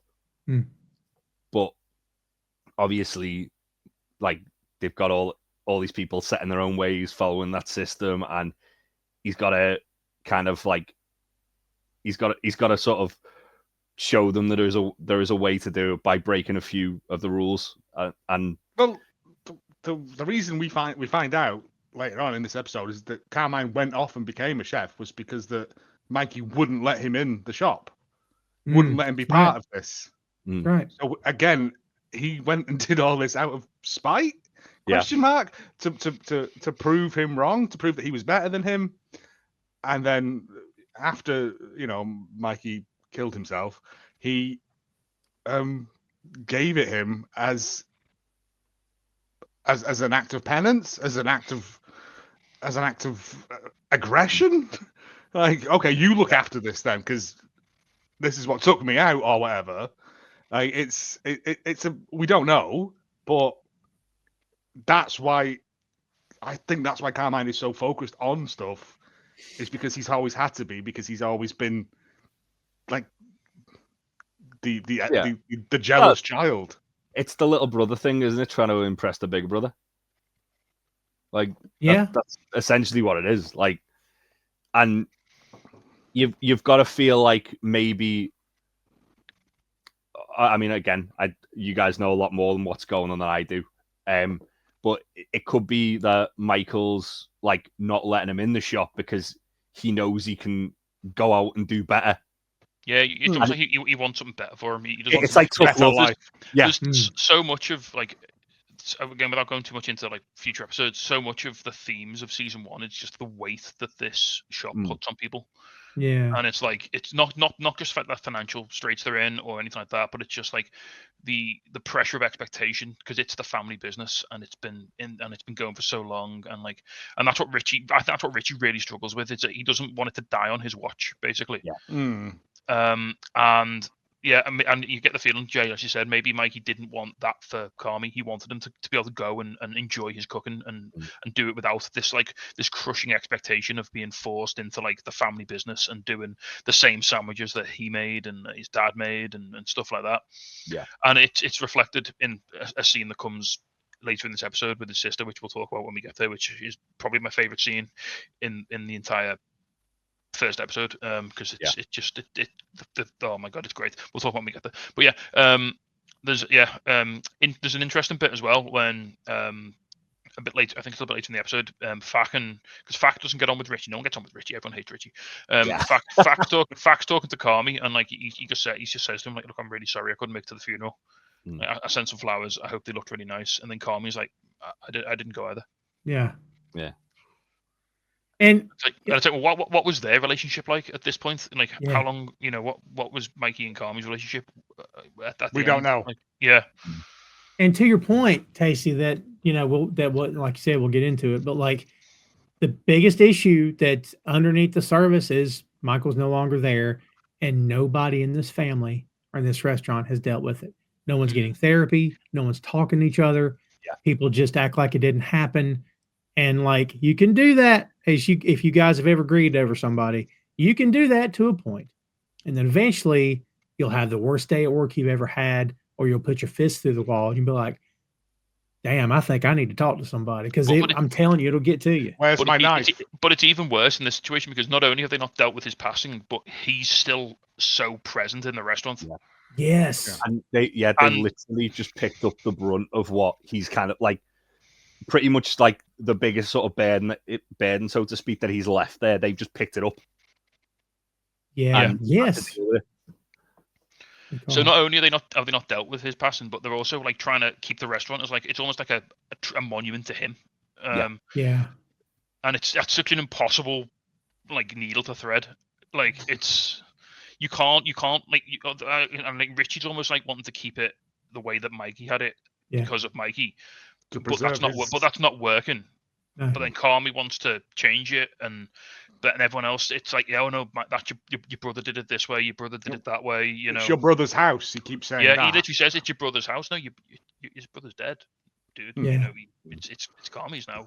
But obviously, like they've got all these people set in their own ways, following that system, and he's got to kind of like he's got to sort of show them that there is a way to do it by breaking a few of the rules. And well, the reason we find out later on in this episode is that Carmine went off and became a chef was because that Mikey wouldn't let him in the shop, wouldn't let him be part of this. Right. So again, he went and did all this out of spite? Question mark to prove him wrong, to prove that he was better than him. And then after Mikey killed himself, he gave it him as an act of penance, as an act of aggression. Like, okay, you look after this then, because this is what took me out, or whatever. Like, it's we don't know, but that's why I think that's why Carmine is so focused on stuff, is because he's always had to be, because he's always been like the jealous child. It's the little brother thing, isn't it? Trying to impress the big brother. Like, that's essentially what it is. Like, and you've got to feel like maybe. I mean, again, you guys know a lot more than what's going on than I do. But it could be that Michael's like not letting him in the shop because he knows he can go out and do better. Yeah, it's almost like he wants something better for him. He doesn't it's like tough love. life. There's so much of like, again, without going too much into like future episodes, so much of the themes of season one is just the weight that this shop puts on people. Yeah, and it's like it's not just the financial straits they're in or anything like that, but it's just like the pressure of expectation, because it's the family business and it's been going for so long, and that's what Richie really struggles with. It's that he doesn't want it to die on his watch, basically. And you get the feeling, Jay, as you said, maybe Mikey didn't want that for Carmy. He wanted him to be able to go and enjoy his cooking and do it without this crushing expectation of being forced into like the family business and doing the same sandwiches that he made and his dad made and stuff like that. Yeah. And it's reflected in a scene that comes later in this episode with his sister, which we'll talk about when we get there, which is probably my favorite scene in the entire first episode, because oh my god, it's great. We'll talk when we get there. But there's an interesting bit as well when a bit later, I think it's a little bit later in the episode, Fack, because Fack doesn't get on with Richie. No one gets on with Richie. Everyone hates Richie. Fack's talking to Carmy, and like he just says to him, like, look, I'm really sorry I couldn't make it to the funeral. I sent some flowers. I hope they looked really nice. And then Carmy's like, I didn't go either. Yeah. And it's like, well, what was their relationship like at this point? And like, how long? What was Mikey and Carmy's relationship? We don't know. Like, And to your point, Tacey, that like you said, we'll get into it, but like the biggest issue that's underneath the surface is Michael's no longer there, and nobody in this family or in this restaurant has dealt with it. No one's getting therapy. No one's talking to each other. Yeah. People just act like it didn't happen. And like, you can do that if you guys have ever grieved over somebody, you can do that to a point. And then eventually you'll have the worst day at work you've ever had, or you'll put your fist through the wall and you'll be like, damn, I think I need to talk to somebody, because I'm telling you, it'll get to you. Where's my knife? But it's even worse in this situation, because not only have they not dealt with his passing, but he's still so present in the restaurant. Yeah. Yes. And they literally just picked up the brunt of what he's kind of like, pretty much like the biggest sort of burden, so to speak, that he's left there. They've just picked it up. Yeah. Yes. So not only have they not dealt with his passing, but they're also like trying to keep the restaurant as like, it's almost like a monument to him. Yeah. And that's such an impossible like needle to thread. Like it's you can't like and like Richie's almost like wanting to keep it the way that Mikey had it because of Mikey, but that's not working. No. But then Carmy wants to change it, and everyone else, it's like, oh no, that's your brother did it this way, your brother did it that way. You know, it's your brother's house. He keeps saying that. He literally says it's your brother's house. No, his brother's dead, dude. Yeah. You know, it's Carmy's now.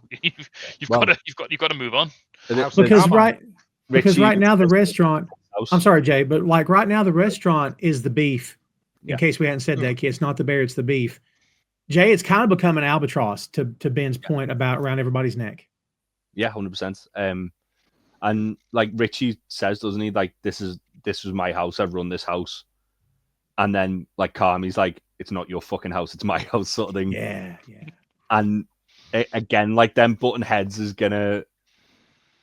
You've got to move on. Because right now the restaurant. I'm sorry, Jay, but like right now the restaurant is the beef. In case we hadn't said that, it's not the bear, it's the beef. Jay, it's kind of become an albatross to Ben's point about around everybody's neck. Yeah, 100%. And like Richie says, doesn't he? Like this was my house. I've run this house. And then like Carmy's like, it's not your fucking house, it's my house, sort of thing. Yeah. And again, like them button heads is gonna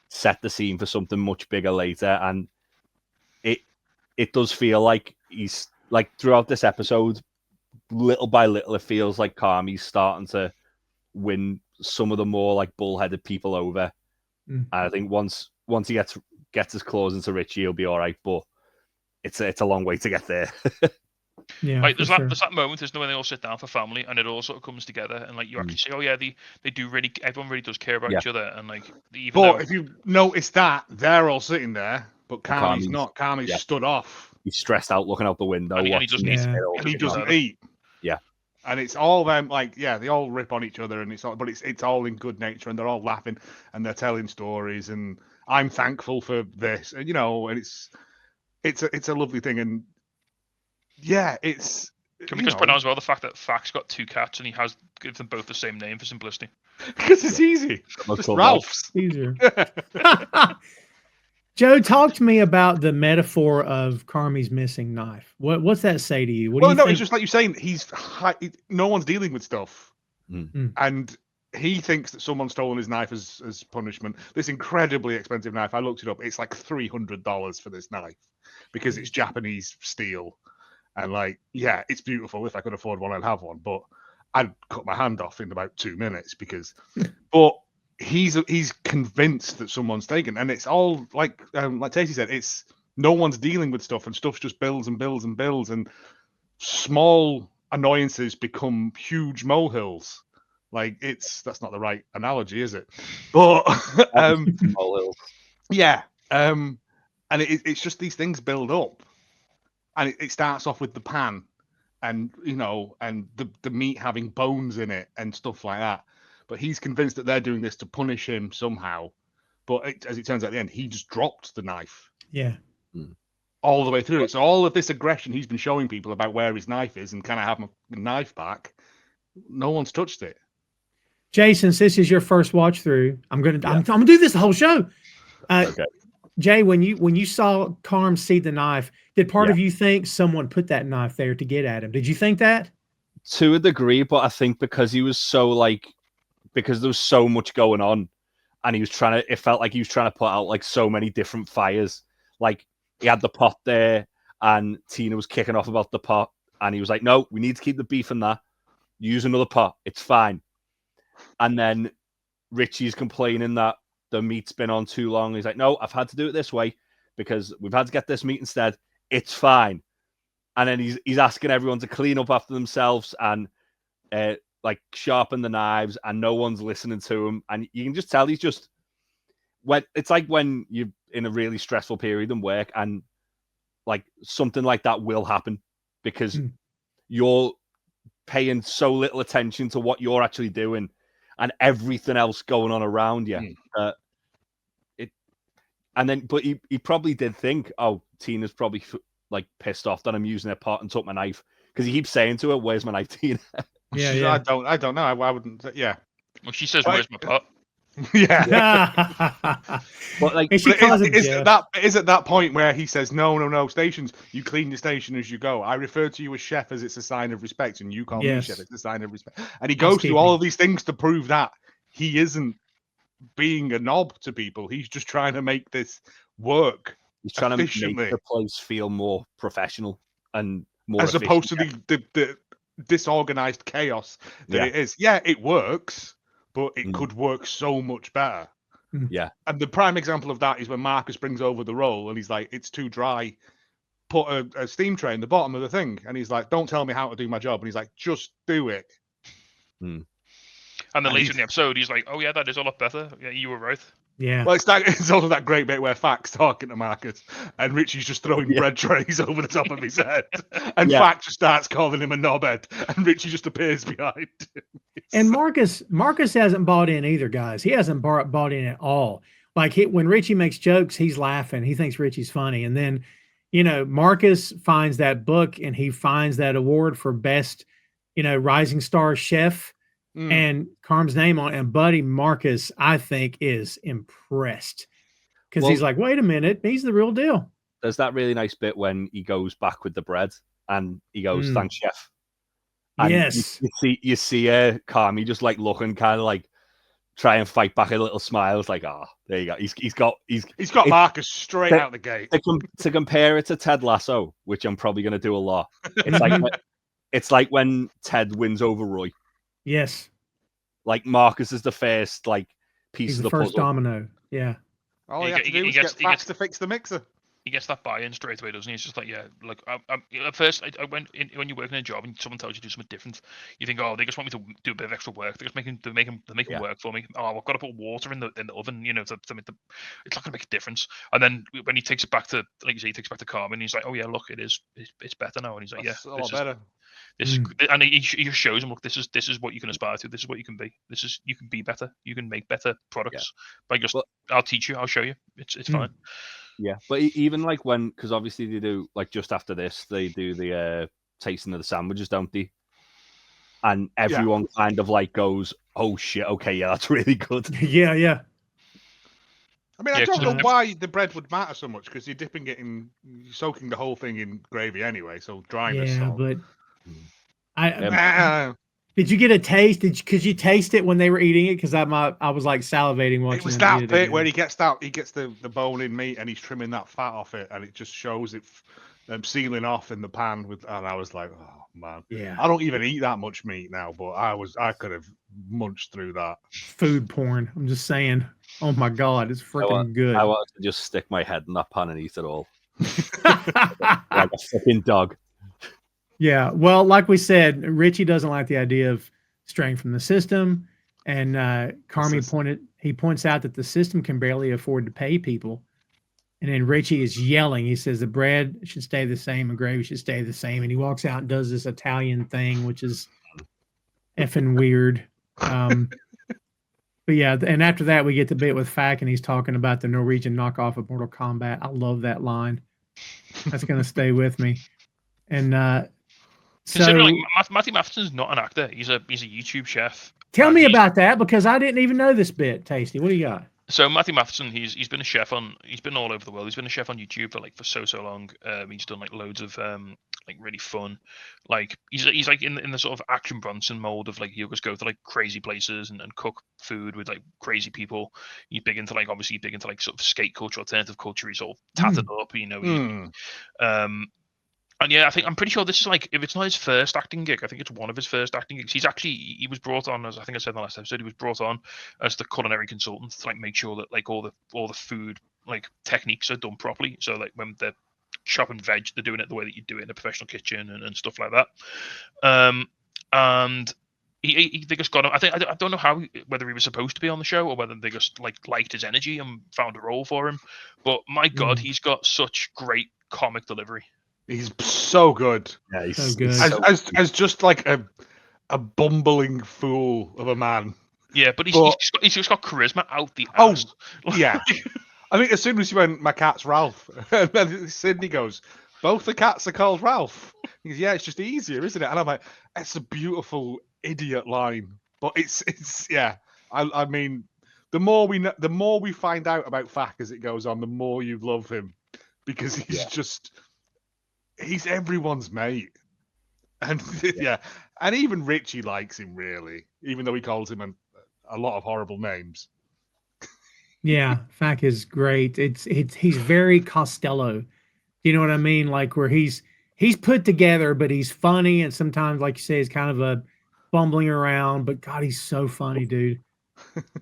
set the scene for something much bigger later. And it does feel like he's like throughout this episode, little by little, it feels like Carmy's starting to win some of the more like bullheaded people over. And I think once he gets his claws into Richie, he'll be all right. But it's a long way to get there. Yeah, like there's that moment, there's no when they all sit down for family, and it all sort of comes together, and like you actually say, oh yeah, they do really, everyone really does care about each other, and like if you notice that they're all sitting there, but Carmy's not. Carmy's stood off. He's stressed out, looking out the window, and he doesn't eat. And he doesn't eat. Yeah. And it's all them, like, they all rip on each other, and it's all in good nature, and they're all laughing, and they're telling stories, and I'm thankful for this, and and it's a lovely thing, and it's. Can we just point out as well the fact that Fack's got 2 cats, and he has given them both the same name for simplicity? Because it's easy. Just Ralph's. Easier. Joe, talk to me about the metaphor of Carmy's missing knife. What's that say to you? It's just like you're saying. No one's dealing with stuff, and he thinks that someone's stolen his knife as punishment. This incredibly expensive knife. I looked it up. It's like $300 for this knife because it's Japanese steel, and it's beautiful. If I could afford one, I'd have one, but I'd cut my hand off in about 2 minutes but. He's convinced that someone's taken, and it's all like Stacey said, it's no one's dealing with stuff, and stuff just builds and builds and builds, and small annoyances become huge molehills. Like that's not the right analogy, is it? But molehills. Yeah, and it's just these things build up, and it starts off with the pan, and and the meat having bones in it and stuff like that. But he's convinced that they're doing this to punish him somehow. But as it turns out at the end, he just dropped the knife. Yeah. All the way through it. So all of this aggression he's been showing people about where his knife is and can I have my knife back, no one's touched it. Jason, since this is your first watch through, I'm gonna do this the whole show. Okay. Jay, when you saw Carm see the knife, did part of you think someone put that knife there to get at him? Did you think that? To a degree, but I think because he was so because there was so much going on, and it felt like he was trying to put out like so many different fires. Like he had the pot there, and Tina was kicking off about the pot, and he was like, "No, we need to keep the beef in that. Use another pot. It's fine." And then Richie's complaining that the meat's been on too long. He's like, "No, I've had to do it this way because we've had to get this meat instead. It's fine." And then he's asking everyone to clean up after themselves and sharpen the knives, and no one's listening to him. And you can just tell he's just it's like when you're in a really stressful period in work, and like something like that will happen because you're paying so little attention to what you're actually doing and everything else going on around you. But he probably did think, oh, Tina's probably pissed off that I'm using her pot and took my knife, because he keeps saying to her, "Where's my knife, Tina?" Yeah. I don't know. I wouldn't. Yeah. Well, she says, "Where's my pot?" Yeah. But is at that point where he says, no, stations, you clean the station as you go. I refer to you as chef as it's a sign of respect, and you call me chef, it's a sign of respect. And he goes through all of these things to prove that he isn't being a knob to people. He's just trying to make this work. He's trying to make the place feel more professional and more as opposed to the disorganized chaos that it is. Yeah, it works, but it could work so much better. Yeah. And the prime example of that is when Marcus brings over the roll and he's like, it's too dry. Put a steam tray in the bottom of the thing. And he's like, don't tell me how to do my job. And he's like, just do it. And then later in the episode, he's like, oh, yeah, that is a lot better. Yeah, you were right. Yeah. Well, it's also that great bit where Fack's talking to Marcus and Richie's just throwing bread trays over the top of his head. And Fack just starts calling him a knobhead. And Richie just appears behind him. And Marcus hasn't bought in either, guys. He hasn't bought in at all. Like when Richie makes jokes, he's laughing. He thinks Richie's funny. And then, Marcus finds that book and he finds that award for best, rising star chef and Carm's name on it. And buddy Marcus, I think, is impressed because he's like, wait a minute, he's the real deal. There's that really nice bit when he goes back with the bread and he goes, thanks, chef. And yes. You see Carmy just like looking kind of like try and fight back a little smile. It's like, there you go. He's got Marcus straight out the gate. To compare it to Ted Lasso, which I'm probably going to do a lot. It's like when Ted wins over Roy. Yes. Like Marcus is the first piece of the first puzzle. domino. Yeah. All he gets to fix the mixer. He gets that buy-in straight away, doesn't he? It's just like, at first, when you're working a job and someone tells you to do something different, you think, they just want me to do a bit of extra work. They're making work for me. I've got to put water in the oven, to make it's not going to make a difference. And then when he takes it back to, like you say, he takes it back to Carmen, he's like, oh yeah, look, it's better now. And he's like, that's a lot better. This is, and he just shows him, look, this is what you can aspire to. This is what you can be. You can be better. You can make better products. I'll teach you. I'll show you. It's fine. Yeah, but even because obviously they do just after this they do the tasting of the sandwiches, don't they? And everyone kind of goes, "Oh shit, okay, yeah, that's really good." yeah. I mean, I don't know why the bread would matter so much because you're soaking the whole thing in gravy anyway, so dryness. Yeah, but did you get a taste? Could you taste it when they were eating it? Because I was salivating watching. It was that bit where he gets the bone-in meat and he's trimming that fat off it, and it just shows it sealing off in the pan and I was like, oh man, yeah. I don't even eat that much meat now, but I could have munched through that. Food porn. I'm just saying. Oh my god, it's freaking good. I want to just stick my head in that pan and eat it all, like a fucking dog. Yeah, well, like we said, Richie doesn't like the idea of straying from the system, and Carmy points out that the system can barely afford to pay people, and then Richie is yelling. He says the bread should stay the same and gravy should stay the same, and he walks out and does this Italian thing, which is effing weird. But yeah, and after that we get the bit with Fack, and he's talking about the Norwegian knockoff of Mortal Kombat. I love that line. That's gonna stay with me, and. Considering Matthew Matheson's not an actor, he's a YouTube chef. Tell me about that because I didn't even know this bit. Tasty, what do you got? So Matthew Matheson, he's been a chef he's been all over the world. He's been a chef on YouTube for so long. He's done loads of really fun, he's in the sort of Action Bronson mold of he'll just go to crazy places and cook food with crazy people. He's big into sort of skate culture, alternative culture. He's all tattered up, And yeah, I'm pretty sure this is if it's not his first acting gig, I think it's one of his first acting gigs. He was brought on, as I think I said in the last episode, he was brought on as the culinary consultant to make sure that all the food techniques are done properly. So when they're chopping veg, they're doing it the way that you do it in a professional kitchen and stuff like that. And they just got him. I don't know whether he was supposed to be on the show or whether they just liked his energy and found a role for him. But my God, he's got such great comic delivery. He's so good. Yeah, he's so good. As just a bumbling fool of a man. Yeah, but he's just got charisma out the ass. Oh, yeah. I think as soon as you went, my cat's Ralph, and then Sydney goes, both the cats are called Ralph. He goes, yeah, it's just easier, isn't it? And I'm like, it's a beautiful idiot line, but it's yeah. I mean, the more we find out about Fack as it goes on, the more you love him because he's everyone's mate. And and even Richie likes him really, even though he calls him a lot of horrible names. Yeah, Fack is great. He's very Costello. You know what I mean? Where he's put together, but he's funny, and sometimes, like you say, he's kind of a bumbling around. But God, he's so funny, dude.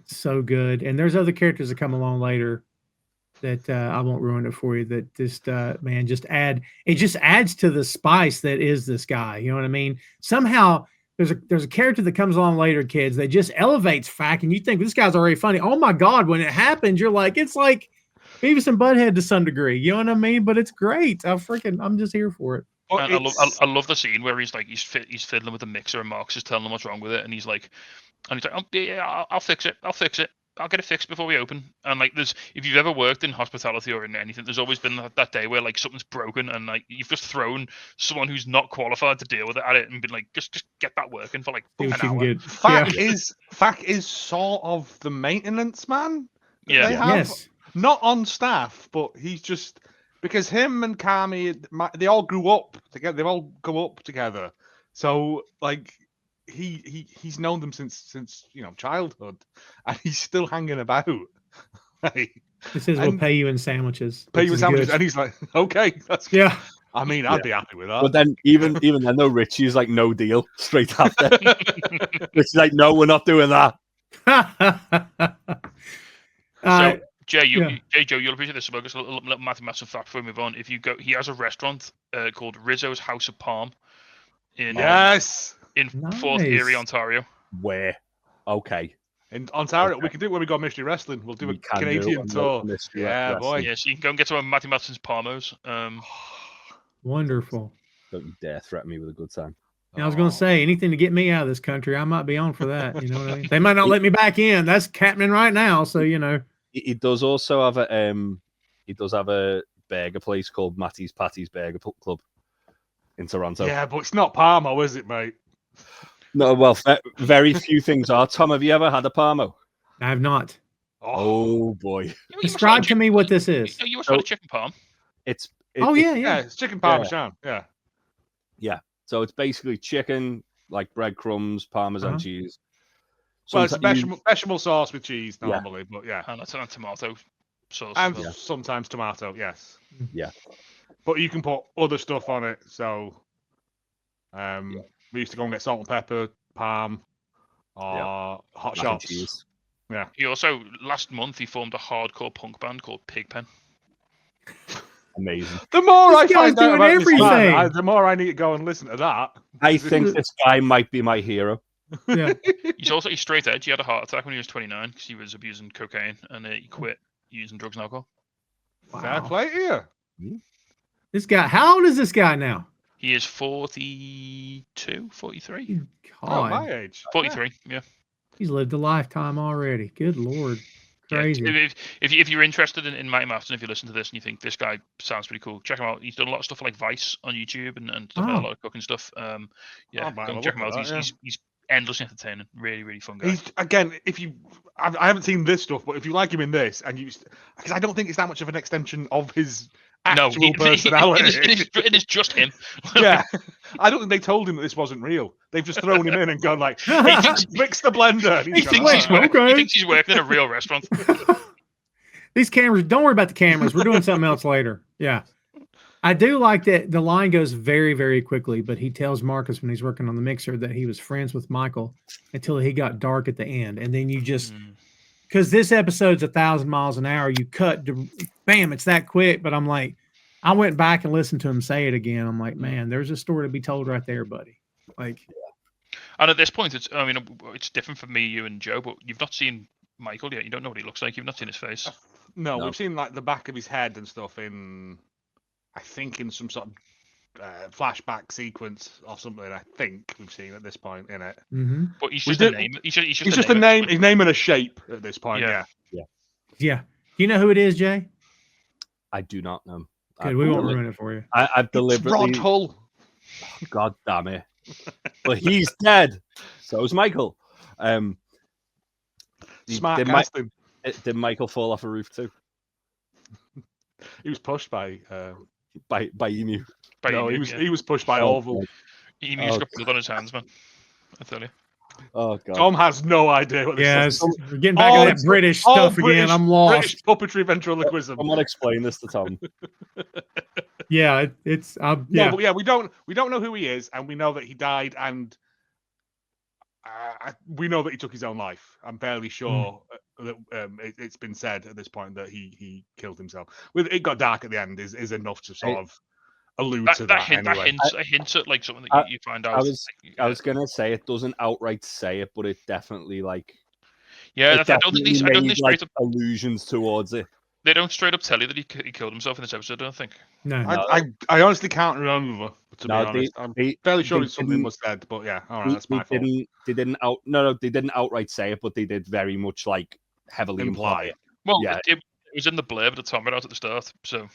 So good. And there's other characters that come along later that I won't ruin it for you. That just man, just adds to the spice that is this guy. You know what I mean? Somehow there's a character that comes along later, kids, that just elevates Fack, and you think this guy's already funny. Oh my God, when it happens, you're like, it's like Beavis and Butthead to some degree. You know what I mean? But it's great. I'm just here for it. And I love the scene where he's like he's fiddling with the mixer and Mark's just telling him what's wrong with it, and he's like, oh, yeah, I'll fix it. I'll get it fixed before we open. And like, if you've ever worked in hospitality or in anything, there's always been that day where like something's broken and like you've just thrown someone who's not qualified to deal with it at it and been like, just get that working for like an hour. Fack is sort of the maintenance man. Yeah. They have, not on staff, but he's just because him and Carmy, they all grew up together. They all go up together. So like. He's known them since childhood, and he's still hanging about. Like, he says, "We'll pay you in sandwiches." Pay you in sandwiches, and he's like, "Okay, that's good." Yeah." I mean, I'd be happy with that. But then even then, though, Richie's like, "No deal," straight after. Richie's like, "No, we're not doing that." So Joe, you'll appreciate this. So just a little Matheson fact before we move on. If you go, he has a restaurant called Rizzo's House of Palm. In Fourth Erie, Ontario. Where? Okay. In Ontario, we can do it when we go Mystery Wrestling. We'll do a Canadian tour. Yeah, boy. Yeah, so you can go and get some of Matthew Matheson's Palmos. Wonderful. Don't you dare threaten me with a good time. I was going to say, anything to get me out of this country, I might be on for that. You know what I mean? They might not let me back in. That's happening right now. So, you know. He does also have a burger place called Matty's Patty's Burger Club in Toronto. Yeah, but it's not Parmo, is it, mate? No, well, very few things are. Tom, have you ever had a Parmo? I have not. Oh boy! Describe to me what this is. You must have a chicken parm. It's chicken parmesan. Yeah. So it's basically chicken, like breadcrumbs, parmesan cheese. Well, it's bechamel sauce with cheese normally, but and that's a tomato sauce. And sometimes tomato, yes. Yeah. But you can put other stuff on it. So, we used to go and get salt and pepper, palm, or hot shots. Yeah. He also last month he formed a hardcore punk band called Pigpen. Amazing. The more I find out about everything, this man, the more I need to go and listen to that. I think this guy might be my hero. Yeah. He's straight edge. He had a heart attack when he was 29 because he was abusing cocaine and he quit using drugs and alcohol. Wow. Fair play here. This guy, how old is this guy now? He is 42, 43. God. My age. 43, yeah. He's lived a lifetime already. Good Lord. Crazy. Yeah, if you're interested in Matty Matheson, if you listen to this and you think this guy sounds pretty cool, check him out. He's done a lot of stuff like Vice on YouTube and a lot of cooking stuff. Go and check him out. He's endlessly entertaining. Really, really fun guy. I haven't seen this stuff, but if you like him in this, because I don't think it's that much of an extension of his actual personality. It is just him. Yeah, I don't think they told him that this wasn't real. They've just thrown him in and gone like, mix the blender. He thinks he's working in a real restaurant. These cameras, don't worry about the cameras. We're doing something else later. Yeah. I do like that the line goes very, very quickly, but he tells Marcus when he's working on the mixer that he was friends with Michael until he got dark at the end. And then you just, because this episode's 1,000 miles an hour, you cut to, bam, it's that quick. But I'm like, I went back and listened to him say it again. I'm like, man, there's a story to be told right there, buddy. Like, and at this point, it's different for me, you, and Joe, but you've not seen Michael yet. You don't know what he looks like. You've not seen his face. No, we've seen like the back of his head and stuff I think in some sort of flashback sequence or something. I think we've seen at this point in it. Mm-hmm. But he's just a name. He's just a name. His name and a shape at this point. Yeah. Do you know who it is, Jay? I do not know. Good, we won't ruin it for you. I've deliberately. Rod Hull. God damn it! But he's dead. So is Michael. Smart casting. Did Michael fall off a roof too? He was pushed by Emu. He was pushed by Orville. Emu's got blood on his hands, man. I tell you. Oh god. Tom has no idea what this is. We're getting back to that British stuff again. I'm lost. British puppetry ventriloquism. Someone explain this to Tom. Yeah, it's No, but we don't know who he is, and we know that he died, and we know that he took his own life. I'm fairly sure that it's been said at this point that he killed himself. It got dark at the end is enough to sort of allude to that anyway. That hints at like something that you find out. I was gonna say it doesn't outright say it, but it definitely like I don't think these like allusions towards it. They don't straight up tell you that he killed himself in this episode. I don't think. No. I honestly can't remember. To be honest, I'm fairly sure something was said, but yeah, all right, that's my fault. They didn't outright say it, but they did very much like heavily imply it. Well, it was in the blurb at the top, right out at the start. So.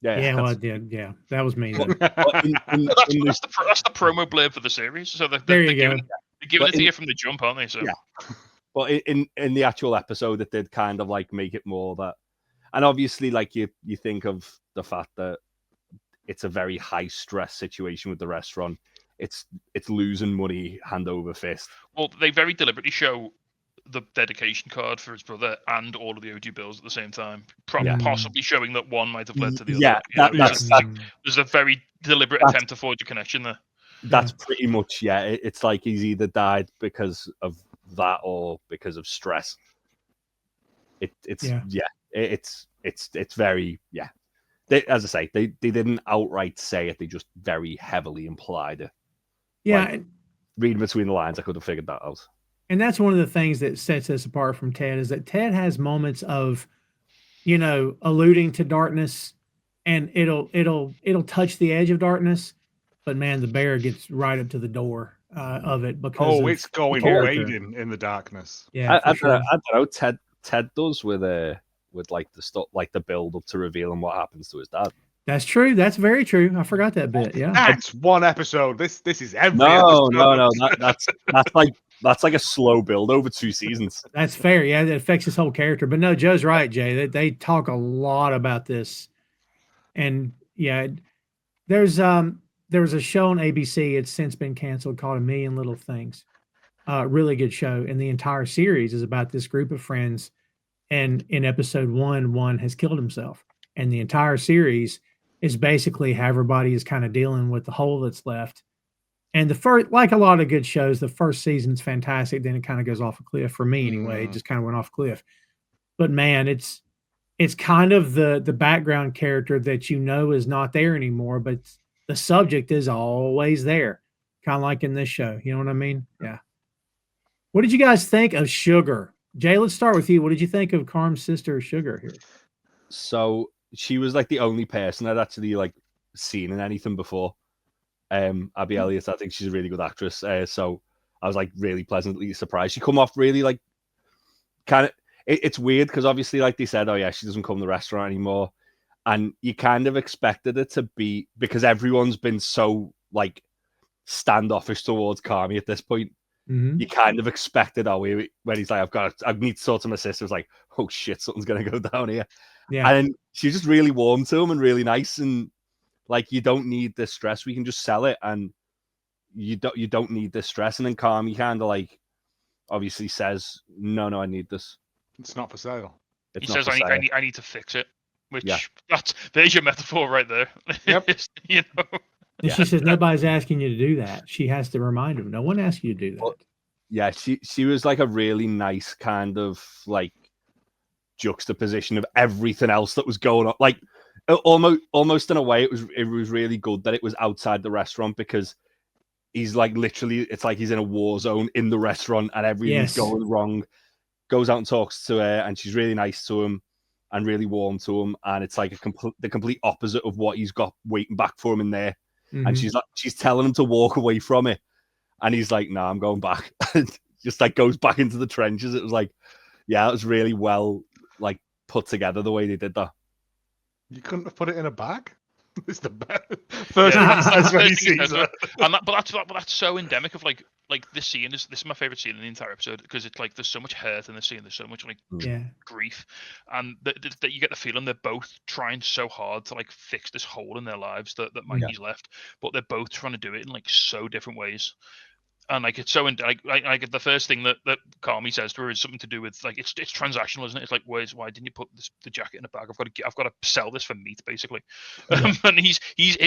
Yeah, well, I did. Yeah, that was me. That's the promo blurb for the series. So there you go. They're giving it to you from the jump, aren't they? So. Yeah. But in the actual episode, it did kind of like make it more that, and obviously, like you think of the fact that it's a very high stress situation with the restaurant. It's losing money hand over fist. Well, they very deliberately show the dedication card for his brother and all of the OG bills at the same time, possibly showing that one might have led to the other. Yeah, there's a very deliberate attempt to forge a connection there. That's pretty much It's like he's either died because of that or because of stress. It's very as I say, they didn't outright say it, they just very heavily implied it. Reading between the lines, I could have figured that out. And that's one of the things that sets us apart from Ted, is that Ted has moments of, alluding to darkness, and it'll touch the edge of darkness, but man, the bear gets right up to the door of it because it's going wading in the darkness. Yeah, I don't know. Ted does with like the stuff, like the build up to revealing what happens to his dad. That's true. That's very true. I forgot that bit. Yeah, that's one episode. This is every episode. No. That's like a slow build over 2 seasons. That's fair. Yeah, that affects his whole character. But no, Joe's right, Jay. They talk a lot about this, and there was a show on ABC. It's since been canceled called A Million Little Things. Really good show, and the entire series is about this group of friends. And in episode one has killed himself, and the entire series is basically how everybody is kind of dealing with the hole that's left. And the first, like a lot of good shows, the first season's fantastic. Then it kind of goes off a cliff for me anyway. It just kind of went off a cliff. But man, it's kind of the background character that is not there anymore, but the subject is always there, kind of like in this show. You know what I mean? Yeah. What did you guys think of Sugar? Jay, let's start with you. What did you think of Carm's sister, Sugar, here? So she was like the only person I'd actually like seen in anything before. Abby Elliott, I think she's a really good actress. So I was like really pleasantly surprised. She come off really like kind of. It's weird because obviously, like they said, she doesn't come to the restaurant anymore, and you kind of expected it to be because everyone's been so like standoffish towards Carmy at this point. Mm-hmm. You kind of expected, when he's like, I need to talk to my sister. It's like, oh shit, something's gonna go down here. Yeah, and then she's just really warm to him and really nice, and like, you don't need this stress. We can just sell it, and you don't need this stress. And then Carmy kind of like obviously says, no, I need this. It's not for sale. He says, I need to fix it. Which there's your metaphor right there. Yep. And she says, nobody's asking you to do that. She has to remind him, no one asked you to do that. But, yeah, she was like a really nice kind of like juxtaposition of everything else that was going on. Like almost in a way, it was really good that it was outside the restaurant, because he's like literally, it's like he's in a war zone in the restaurant and everything's going wrong. Goes out and talks to her, and she's really nice to him and really warm to him. And it's like the complete opposite of what he's got waiting back for him in there. Mm-hmm. And she's telling him to walk away from it, and he's like, "No, I'm going back." Just like goes back into the trenches. It was like, it was really well like put together the way they did that. You couldn't have put it in a bag. It's the best. First thing he says when he sees her. But that's so endemic of like this scene. This is my favorite scene in the entire episode, because it's like there's so much hurt in the scene. There's so much like grief, and that you get the feeling they're both trying so hard to like fix this hole in their lives that Mikey's left, but they're both trying to do it in like so different ways. And like it's so like the first thing that Carmy says to her is something to do with like it's transactional, isn't it? It's like why didn't you put the jacket in a bag? I've got to sell this for meat, basically. Yeah. And his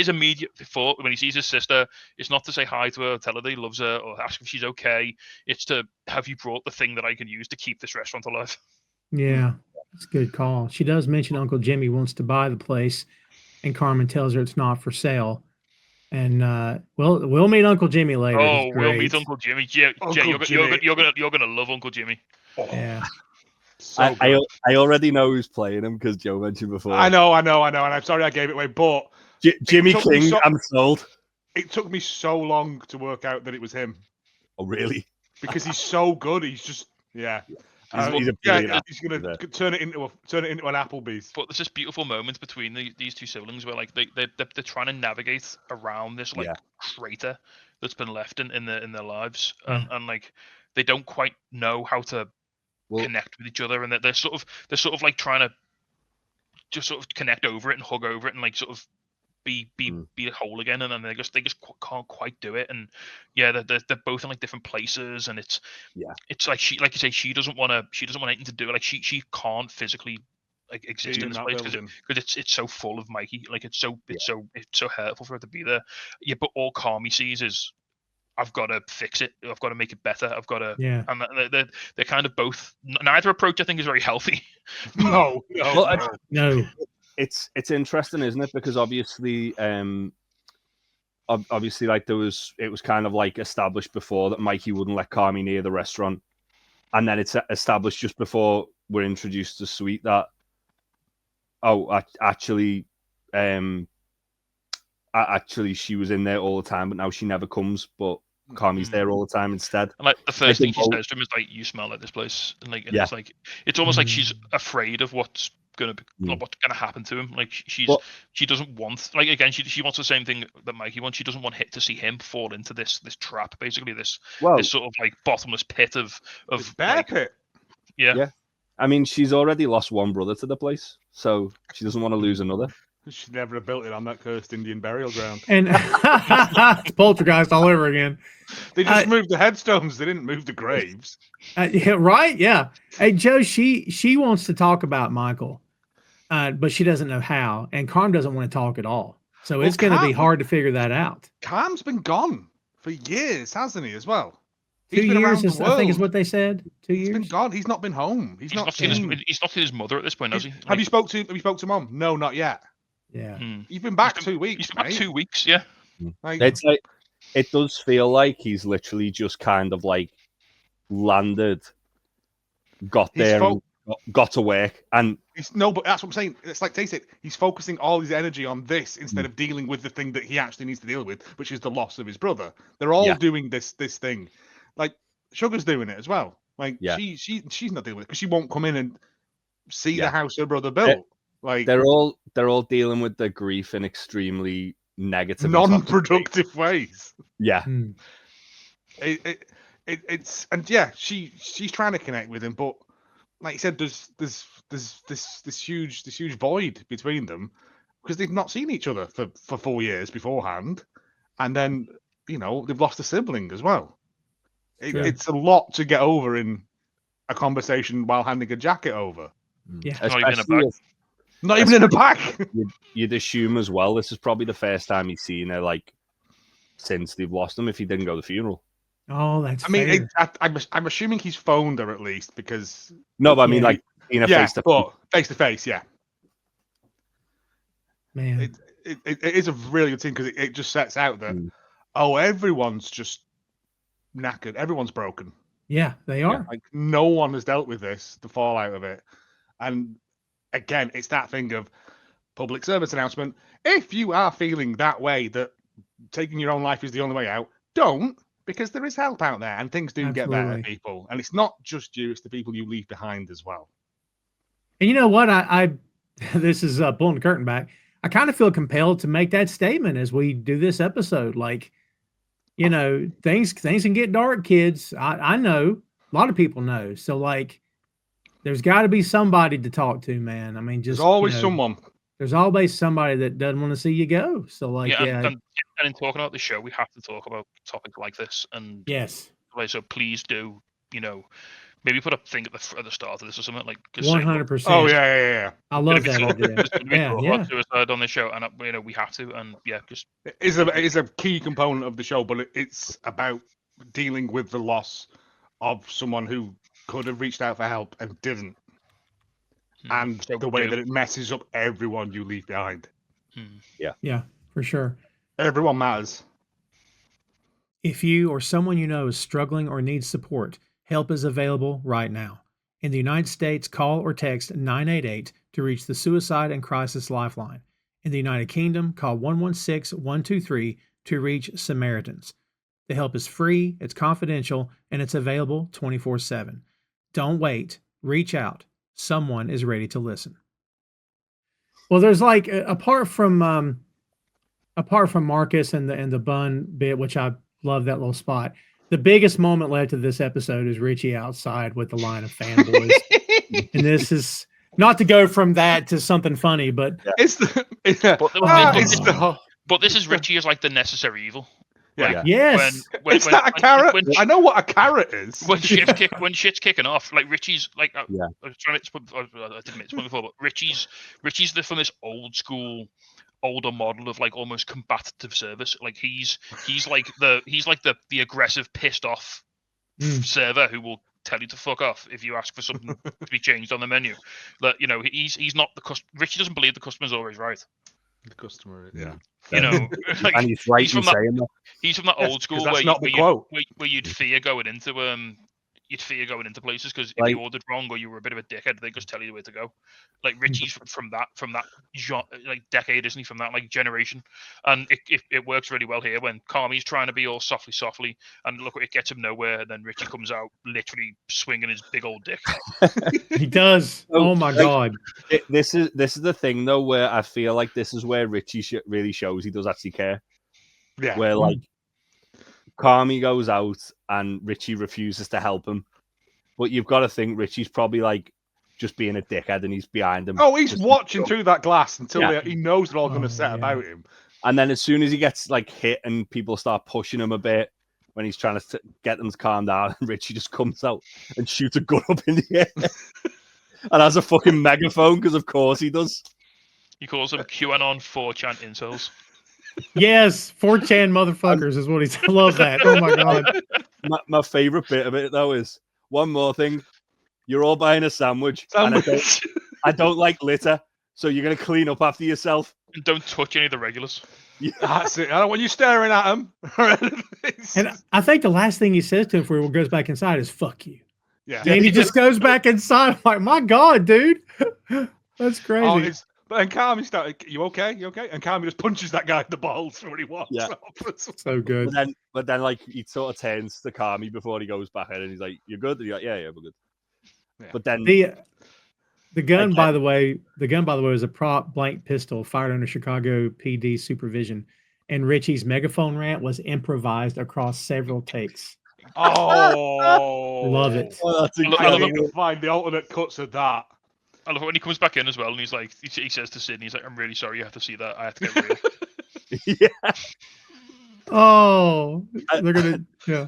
immediate thought when he sees his sister, it's not to say hi to her, tell her that he loves her, or ask if she's okay. It's to have you brought the thing that I can use to keep this restaurant alive. Yeah, it's a good call. She does mention Uncle Jimmy wants to buy the place, and Carmen tells her it's not for sale. And we'll meet Uncle Jimmy later. Oh, we'll meet Uncle Jimmy. Jay, you're gonna love Uncle Jimmy. Yeah. So I already know who's playing him because Joe mentioned before. I know, and I'm sorry I gave it away, but Jimmy King, I'm sold. It took me so long to work out that it was him. Oh, really? Because he's so good. He's just He's gonna turn it into an Applebee's. But there's this beautiful moment between these two siblings where like they're trying to navigate around this like crater that's been left in their lives, and like they don't quite know how to connect with each other, and they're sort of like trying to just sort of connect over it and hug over it and like sort of be whole again, and then they just can't quite do it. And they're both in like different places, and it's like she doesn't want anything to do it. Like she can't physically like exist in this place because it's so full of Mikey. Like it's so hurtful for her to be there. Yeah, but all Carmy sees is I've got to fix it. I've got to make it better. I've got to. Yeah. And they're kind of both. Neither approach I think is very healthy. No. It's interesting, isn't it? Because obviously, like it was kind of like established before that Mikey wouldn't let Carmy near the restaurant, and then it's established just before we're introduced to Sweet that actually she was in there all the time, but now she never comes. But Carmy's there all the time instead. And like the first thing she says to him is like, "You smell like this place," and like it's like it's almost like she's afraid of what's gonna happen to him. Like she doesn't want, like, again, she wants the same thing that Mikey wants. She doesn't want to see him fall into this trap, basically this sort of like bottomless pit of bear pit. Yeah. I mean, she's already lost one brother to the place, so she doesn't want to lose another. She'd never have built it on that cursed Indian burial ground. And poltergeist all over again. They just moved the headstones. They didn't move the graves. Right? Yeah. Hey, Joe, she wants to talk about Michael, but she doesn't know how. And Carm doesn't want to talk at all. So it's going to be hard to figure that out. Carm's been gone for years, hasn't he, as well? 2 years, I think is what they said. 2 years? He's been gone. He's not been home. He's not seen his mother at this point, has he? Have you spoke to Mom? No, not yet. Yeah. You've been back 2 weeks. He's been back 2 weeks, yeah. It's like, it does feel like he's literally just kind of like landed, got there, and got to work, and but that's what I'm saying. It's like Taste It. He's focusing all his energy on this instead of dealing with the thing that he actually needs to deal with, which is the loss of his brother. They're all doing this thing. Like Sugar's doing it as well. Like she's not dealing with it because she won't come in and see the house her brother built. Like they're all dealing with their grief in extremely negative, non-productive ways. Yeah. It's she's trying to connect with him, but like you said, there's this huge void between them because they've not seen each other for 4 years beforehand, and then they've lost a sibling as well. It's a lot to get over in a conversation while handing a jacket over. Yeah, not even in a bag. You'd assume as well this is probably the first time he's seen her like since they've lost him. If he didn't go to the funeral. Oh, that's. I mean, I'm assuming he's phoned her at least because. No, but I mean, like in a face to face, yeah. Man, it is a really good thing because it just sets out that everyone's just knackered, everyone's broken. Yeah, they are. Like no one has dealt with this, the fallout of it, and again, it's that thing of public service announcement. If you are feeling that way, that taking your own life is the only way out, don't. Because there is help out there and things do get better, people. And it's not just you, it's the people you leave behind as well. And you know what? I this is pulling the curtain back. I kind of feel compelled to make that statement as we do this episode. Like, things can get dark, kids. I know. A lot of people know. So, like, there's got to be somebody to talk to, man. I mean, there's always someone. there's always somebody that doesn't want to see you go. So like, and in talking about the show, we have to talk about topics like this. And yes, so please do, maybe put a thing at the start of this or something like 100%. Oh yeah. I love that idea. About suicide on the show, and we have to, and just it is a key component of the show, but it's about dealing with the loss of someone who could have reached out for help and didn't, and the way that it messes up everyone you leave behind. Yeah, for sure. Everyone matters. If you or someone you know is struggling or needs support, help is available right now. In the United States, call or text 988 to reach the Suicide and Crisis Lifeline. In the United Kingdom, call 116-123 to reach Samaritans. The help is free, it's confidential, and it's available 24/7. Don't wait. Reach out. Someone is ready to listen. Well, there's like apart from Marcus and the bun bit, which I love that little spot. The biggest moment led to this episode is Richie outside with the line of fanboys, and this is not to go from that to something funny, but but this is Richie as like the necessary evil. Yeah. Yes. It's not a carrot. I know what a carrot is. When shit's kicking off, like Richie's like I was trying to I didn't make this point before, but Richie's from this old school, older model of like almost combative service. Like he's like the aggressive, pissed off server who will tell you to fuck off if you ask for something to be changed on the menu. That he's not the customer. Richie doesn't believe the customer's always right. The customer, like, and he's right in saying that. He's from that old school where you'd fear going into places because if you ordered wrong or you were a bit of a dickhead, they just tell you where to go. Like Richie's from that like decade, isn't he? From that like generation, and it works really well here when Carmie's trying to be all softly, and look, it gets him nowhere, and then Richie comes out literally swinging his big old dick. He does. Oh my god! This is the thing though, where I feel like this is where Richie really shows he does actually care. Yeah. Where like Carmy goes out and Richie refuses to help him, but you've got to think Richie's probably like just being a dickhead and he's behind him. Oh, he's watching through that glass until he knows they're all going to set about him. And then as soon as he gets like hit and people start pushing him a bit when he's trying to get them to calm down, Richie just comes out and shoots a gun up in the air and has a fucking megaphone because of course he does. He calls them QAnon 4chan incels. Yes, 4chan motherfuckers is what he's. I love that. Oh my god. My favorite bit of it though is one more thing. You're all buying a sandwich. And I don't like litter, so you're gonna clean up after yourself. And don't touch any of the regulars. Yeah. That's it. I don't want you staring at them. And I think the last thing he says to him before he goes back inside is "fuck you." Yeah. And he just goes back inside. I'm like, my god, dude, that's crazy. But and Carmy started, you okay? You okay? And Carmy just punches that guy in the balls when he walks up. So good. But then like he sort of turns to Carmy before he goes back in and he's like, "You're good?" And you're like, yeah, we're good. Yeah. But then the gun, by the way, was a prop blank pistol fired under Chicago PD supervision, and Richie's megaphone rant was improvised across several takes. Oh, love it. Well, that's incredible. I need to find the alternate cuts of that. I love it when he comes back in as well, and he's like, he says to Sydney, he's like, "I'm really sorry, you have to see that. I have to get real." Yeah. Oh, they're gonna, yeah.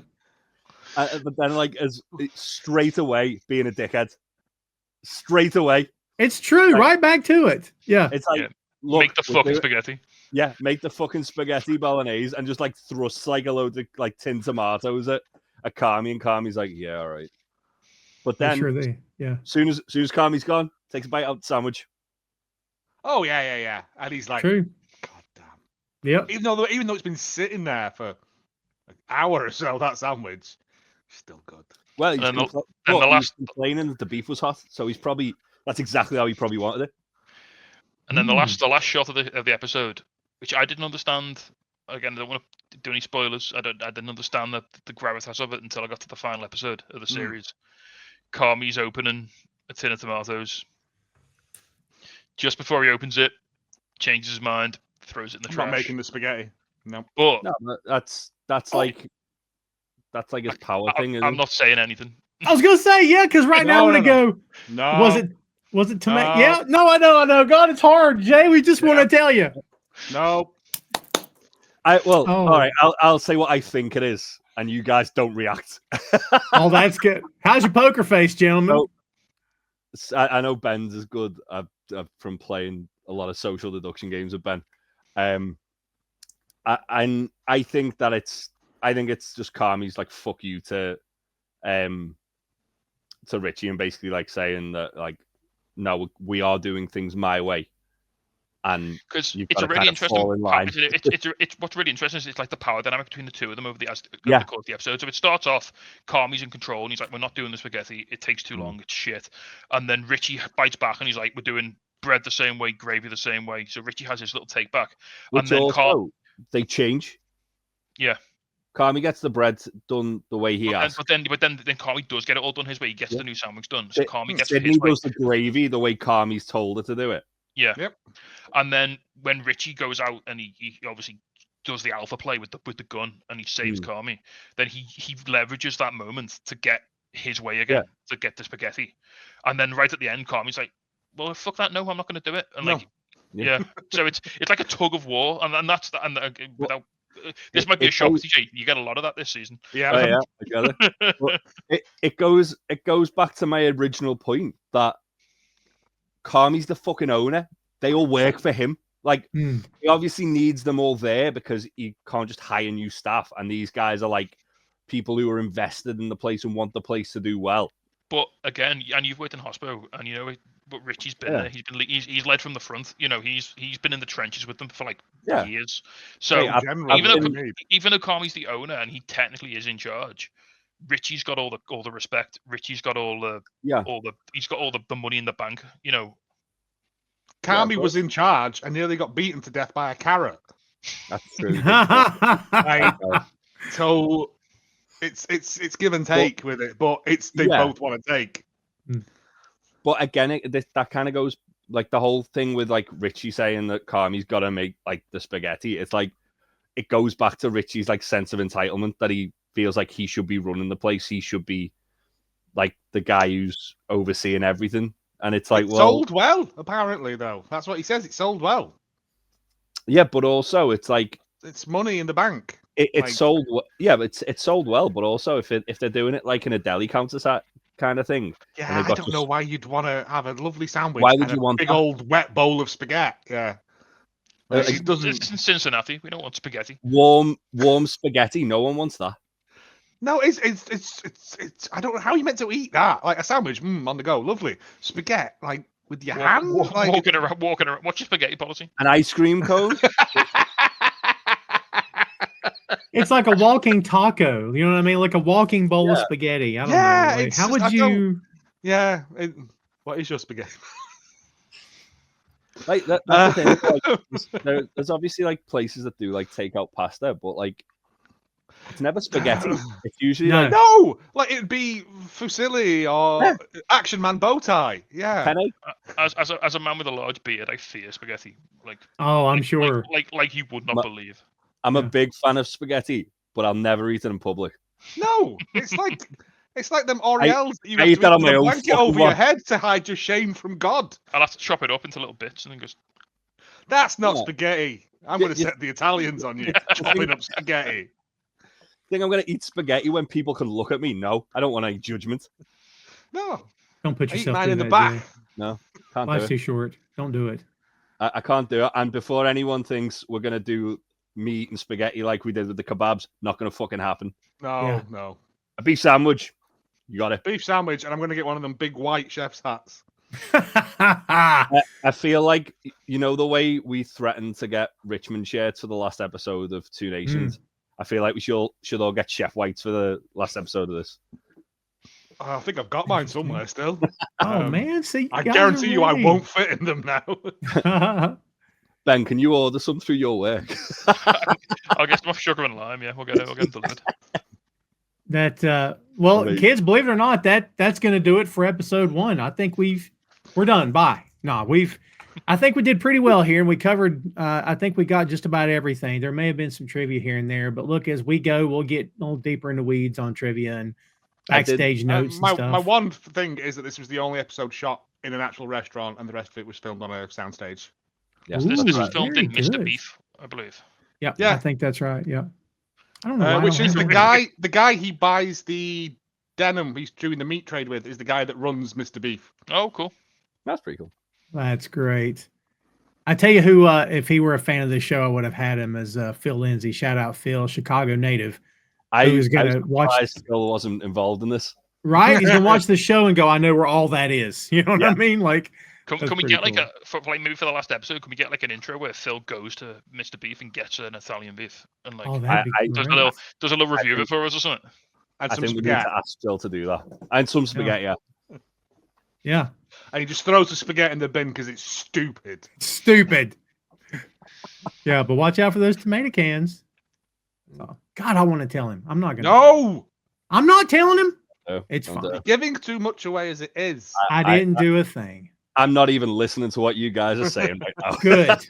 But then, like, as straight away being a dickhead, straight away. It's true. Like, right back to it. Yeah. It's like, look, make the fucking spaghetti. Yeah, make the fucking spaghetti bolognese and just like thrust like a load of like tin tomatoes at Carmy, and Carmy's like, "Yeah, all right." But then, soon as Carmy's gone, takes a bite out of the sandwich. Oh yeah, and he's like, "True, god damn." Yeah. Even though it's been sitting there for an hour or so, that sandwich still good. Well, he's complaining that the beef was hot, so that's exactly how he probably wanted it. And then the last shot of the episode, which I didn't understand. Again, I don't want to do any spoilers. I didn't understand the gravitas of it until I got to the final episode of the series. Carmy's opening a tin of tomatoes. Just before he opens it, changes his mind, throws it in the trash. Not making the spaghetti. No. But that's like his power thing. I'm not saying anything. I was gonna say, yeah, because now I'm gonna go. No. Was it Was it tomato? Yeah, no, I know. God, it's hard, Jay. We just want to tell you. No. All right. I'll say what I think it is, and you guys don't react. Oh, that's good. How's your poker face, gentlemen? So, I know Ben's is good from playing a lot of social deduction games with Ben. I think that it's just Carmie's like fuck you to Richie and basically like saying that like no, we are doing things my way. And because it's a really interesting. It's what's really interesting is it's like the power dynamic between the two of them over the course of the episode. So it starts off, Carmie's in control, and he's like, "We're not doing the spaghetti. It takes too long. It's shit." And then Richie bites back, and he's like, "We're doing bread the same way, gravy the same way." So Richie has his little take back, and then they change. Yeah. Carmy gets the bread done the way he asked. But then Carmy does get it all done his way. He gets the new sandwich done. So Carmy gets Sydney does the gravy the way Carmy's told her to do it. Yeah. Yep. And then when Richie goes out and he obviously does the alpha play with the gun and he saves Carmy, then he leverages that moment to get his way again, to get the spaghetti. And then right at the end, Carmy's like, "Well, fuck that, no, I'm not going to do it." And so it's like a tug of war, and that's that. And without this might be a shock, TJ. You get a lot of that this season. Yeah, I get it. It goes back to my original point that Carmy's the fucking owner. They all work for him. Like he obviously needs them all there because he can't just hire new staff. And these guys are like people who are invested in the place and want the place to do well. But again, and you've worked in hospital, and you know, but Richie's been there. He's led from the front. You know, he's been in the trenches with them for like years. So even though Carmy's the owner and he technically is in charge, Richie's got all the respect. Richie's got he's got all the money in the bank. You know, Carmy was in charge and nearly got beaten to death by a carrot. That's true. So it's give and take with it, but they both want to take. But again, that kind of goes like the whole thing with like Richie saying that Carmy's got to make like the spaghetti. It's like it goes back to Richie's like sense of entitlement that he feels like he should be running the place. He should be like the guy who's overseeing everything. And it's like, sold well, apparently, though. That's what he says. It sold well. Yeah, but also it's like it's money in the bank. It's sold. Yeah, but it's sold well. But also, if they're doing it like in a deli counter kind of thing, yeah, I don't know why you'd want to have a lovely sandwich. Why would you want big old wet bowl of spaghetti? Yeah, it doesn't. It's in Cincinnati. We don't want spaghetti. Warm spaghetti. No one wants that. No, it's I don't know how you meant to eat that. Like a sandwich, on the go, lovely. Spaghetti, like with your hand, walking around. What's your spaghetti policy? An ice cream cone. It's like a walking taco. You know what I mean? Like a walking bowl of spaghetti. I don't know. Like, how would you? Yeah. What is your spaghetti? Like that's the thing. Like, there's obviously like places that do like takeout pasta, but like. It's never spaghetti. It's usually like it'd be fusilli or Action Man bow tie. Yeah. Penny? As a man with a large beard, I fear spaghetti. Like I'm sure. Like you would not believe. I'm a big fan of spaghetti, but I'll never eat it in public. No, it's like them Oreos that you have to put a blanket over your head to hide your shame from God. I'll have to chop it up into little bits and then just. That's not spaghetti. I'm going to set the Italians on you, chopping up spaghetti. Think I'm going to eat spaghetti when people can look at me? No, I don't want any judgment. No. Don't put yourself in the back. No, can't Life's do it. too short. Don't do it. I can't do it. And before anyone thinks we're going to do meat and spaghetti like we did with the kebabs, not going to fucking happen. No. A beef sandwich. You got it. Beef sandwich, and I'm going to get one of them big white chef's hats. I feel like, you know, the way we threatened to get Richmond shirts for the last episode of Two Nations. I feel like we should all get chef whites for the last episode of this. I think I've got mine somewhere still. Man, see, I guarantee you I won't fit in them now. Ben, can you order some through your work? I'll get some sugar and lime. Yeah, we'll get them delivered. Kids, believe it or not, that's going to do it for episode 1. I think we're done. Bye. I think we did pretty well here, and we covered. I think we got just about everything. There may have been some trivia here and there, but look, as we go, we'll get a little deeper in the weeds on trivia, and backstage notes and my stuff. one thing is that this was the only episode shot in an actual restaurant, and the rest of it was filmed on a soundstage. Yes, Ooh, this was right. filmed very in Mr. good. Beef, I believe. Yeah, Yeah. I think that's right. Yeah. I don't know why I Which don't is have the that. guy he buys the denim he's doing the meat trade with is the guy that runs Mr. Beef. Oh, cool. That's pretty cool. That's great. I tell you who, if he were a fan of this show, I would have had him as Phil Lindsay. Shout out Phil, Chicago native. I was was gonna watch. surprised Phil wasn't involved in this. Right? He's gonna watch the show and go, I know where all that is. You know what I Yeah. mean? Like, Can that's we pretty get like cool. maybe for the last episode? Can we get like an intro where Phil goes to Mr. Beef and gets an Italian beef and like Oh, that'd be does great. a little review of it for us or something? And I some think we need spaghetti. to ask Phil to do that. And some spaghetti, yeah. Yeah. And he just throws the spaghetti in the bin because it's stupid. Stupid. Yeah, but watch out for those tomato cans. Oh, God, I want to tell him. I'm not gonna. No! I'm not telling him. No, It's don't fine. do it. Giving too much away as it is. I didn't do a thing. I'm not even listening to what you guys are saying right now. Good.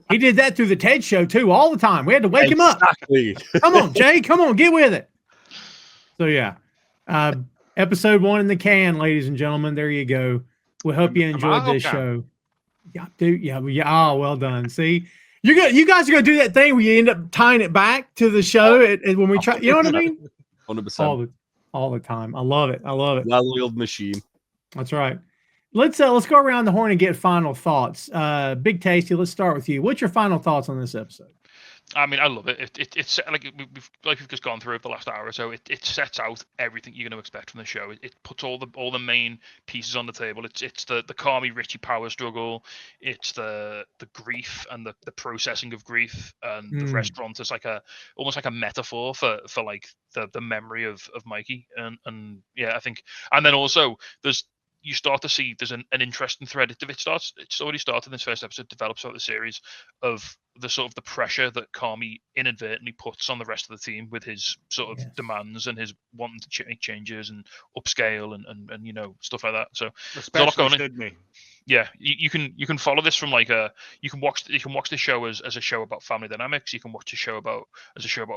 He did that through the TED show too, all the time. We had to wake him up. Exactly. Come on, Jay. Come on, get with it. So yeah, episode 1 in the can, ladies and gentlemen. There you go. We hope you enjoyed this show. Yeah, dude. Yeah. Oh, well done. See, you guys are gonna do that thing where you end up tying it back to the show when we try. You know what I mean? 100%. All the time. I love it. I love it. Well-oiled machine. That's right. Let's go around the horn and get final thoughts. Big Tasty, let's start with you. What's your final thoughts on this episode? I mean, I love it. It's like we've just gone through it the last hour or so. It sets out everything you're going to expect from the show. It puts all the main pieces on the table. It's the Carmy Richie power struggle. It's the grief and the processing of grief, and the restaurant is like almost like a metaphor for like the memory of Mikey. And yeah, I think, and then also you start to see there's an interesting thread. It's already started in this first episode, develops out the series of the sort of the pressure that Carmy inadvertently puts on the rest of the team with his sort of demands and his wanting to make changes and upscale and you know, stuff like that. So Especially Sydney. Yeah, you can follow this from like you can watch the show as a show about family dynamics. You can watch a show about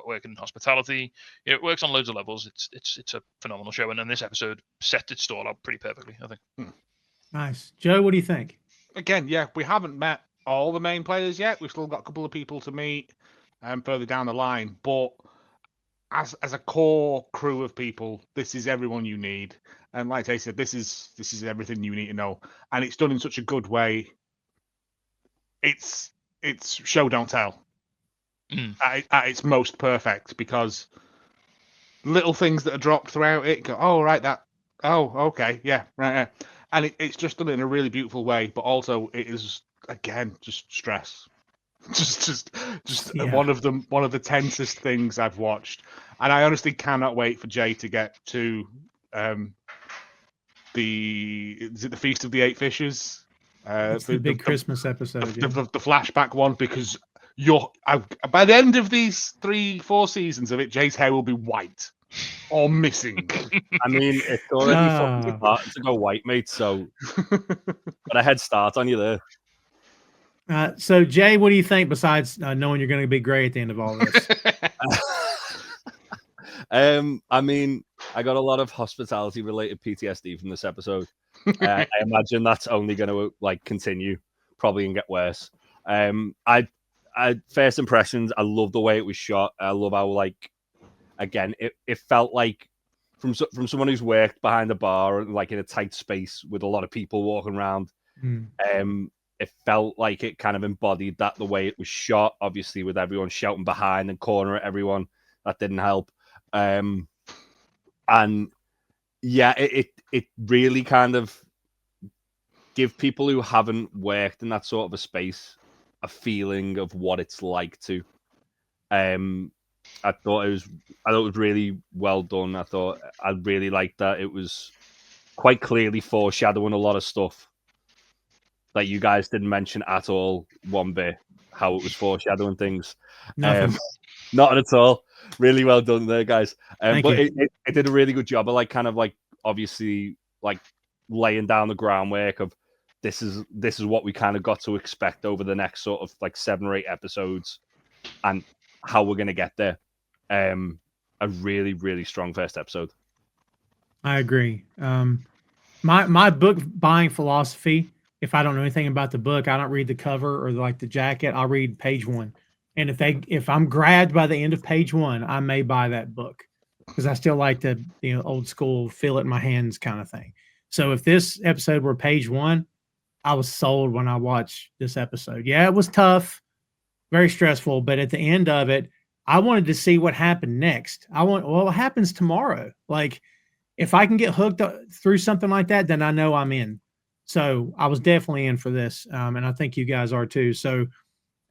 working in hospitality. It works on loads of levels. It's a phenomenal show, and this episode set its stall out pretty perfectly, I think. Nice. Joe, what do you think? Again, yeah, we haven't met all the main players yet. We've still got a couple of people to meet further down the line, but as a core crew of people, this is everyone you need. And like I said, this is everything you need to know, and it's done in such a good way. It's show don't tell at its most perfect, because little things that are dropped throughout it go, oh right, that, oh okay, yeah, right, yeah. And it's just done in a really beautiful way, but also it is again just stress. just one of the tensest things I've watched, and I honestly cannot wait for Jay to get to the Feast of the Eight Fishes. It's the big Christmas episode. The flashback one, because by the end of these 3-4 seasons of it, Jay's hair will be white or missing. I mean, it's already fucking starting to go white, mate. So got a head start on you there. So Jay, what do you think besides knowing you're going to be gray at the end of all this? I mean, I got a lot of hospitality related PTSD from this episode. I imagine that's only going to like continue, probably, and get worse. I first impressions, I love the way it was shot. I love how, like, again, it felt like from someone who's worked behind the bar, like in a tight space with a lot of people walking around. It felt like it kind of embodied that, the way it was shot, obviously with everyone shouting behind and corner at everyone. That didn't help. And yeah, it really kind of give people who haven't worked in that sort of a space a feeling of what it's like to. I thought it was really well done. I really liked that it was quite clearly foreshadowing a lot of stuff that you guys didn't mention at all one bit, how it was foreshadowing things. Not at all. Really well done there, guys. But it did a really good job of, like, kind of like, obviously, like, laying down the groundwork of this is what we kind of got to expect over the next sort of like 7 or 8 episodes and how we're going to get there. a really, really strong first episode. I agree. My book buying philosophy, if I don't know anything about the book, I don't read the cover or like the jacket. I'll read page one. And if I'm grabbed by the end of page one, I may buy that book because I still like the old school feel it in my hands kind of thing. So if this episode were page one, I was sold when I watched this episode. Yeah, it was tough, very stressful, but at the end of it, I wanted to see what happened next. What happens tomorrow? Like, if I can get hooked through something like that, then I know I'm in. So I was definitely in for this, and I think you guys are too. So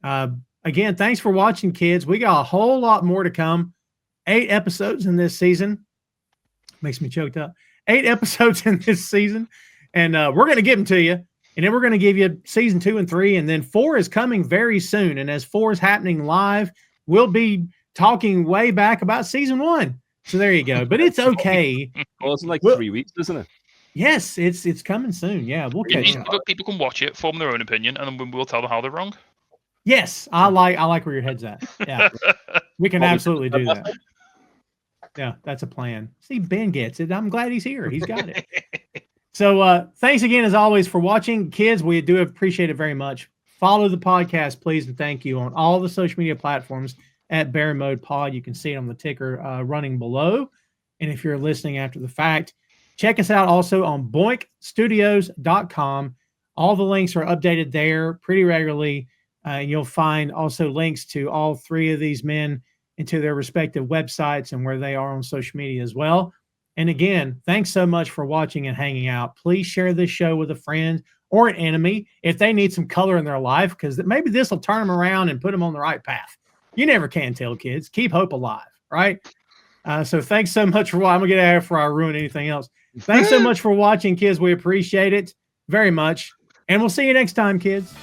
again, thanks for watching, kids. We got a whole lot more to come. 8 episodes in this season. Makes me choked up. 8 episodes in this season, and we're going to give them to you. And then we're going to give you season 2 and 3, and then 4 is coming very soon. And as 4 is happening live, we'll be talking way back about season 1. So there you go. But it's okay. Well, it's in like 3 weeks, isn't it? Yes, it's coming soon. Yeah, we'll catch up. People can watch it, form their own opinion, and then we'll tell them how they're wrong. Yes, I like where your head's at. Yeah, we can absolutely do that. Yeah, that's a plan. See, Ben gets it. I'm glad he's here. He's got it. So thanks again, as always, for watching. Kids, we do appreciate it very much. Follow the podcast, please, and thank you on all the social media platforms at Bear Mode Pod. You can see it on the ticker running below. And if you're listening after the fact, check us out also on boinkstudios.com. All the links are updated there pretty regularly. And you'll find also links to all 3 of these men and to their respective websites and where they are on social media as well. And again, thanks so much for watching and hanging out. Please share this show with a friend or an enemy if they need some color in their life, because maybe this will turn them around and put them on the right path. You never can tell, kids. Keep hope alive, right? So thanks so much for watching. I'm going to get out of here before I ruin anything else. Thanks so much for watching, kids. We appreciate it very much. And we'll see you next time, kids.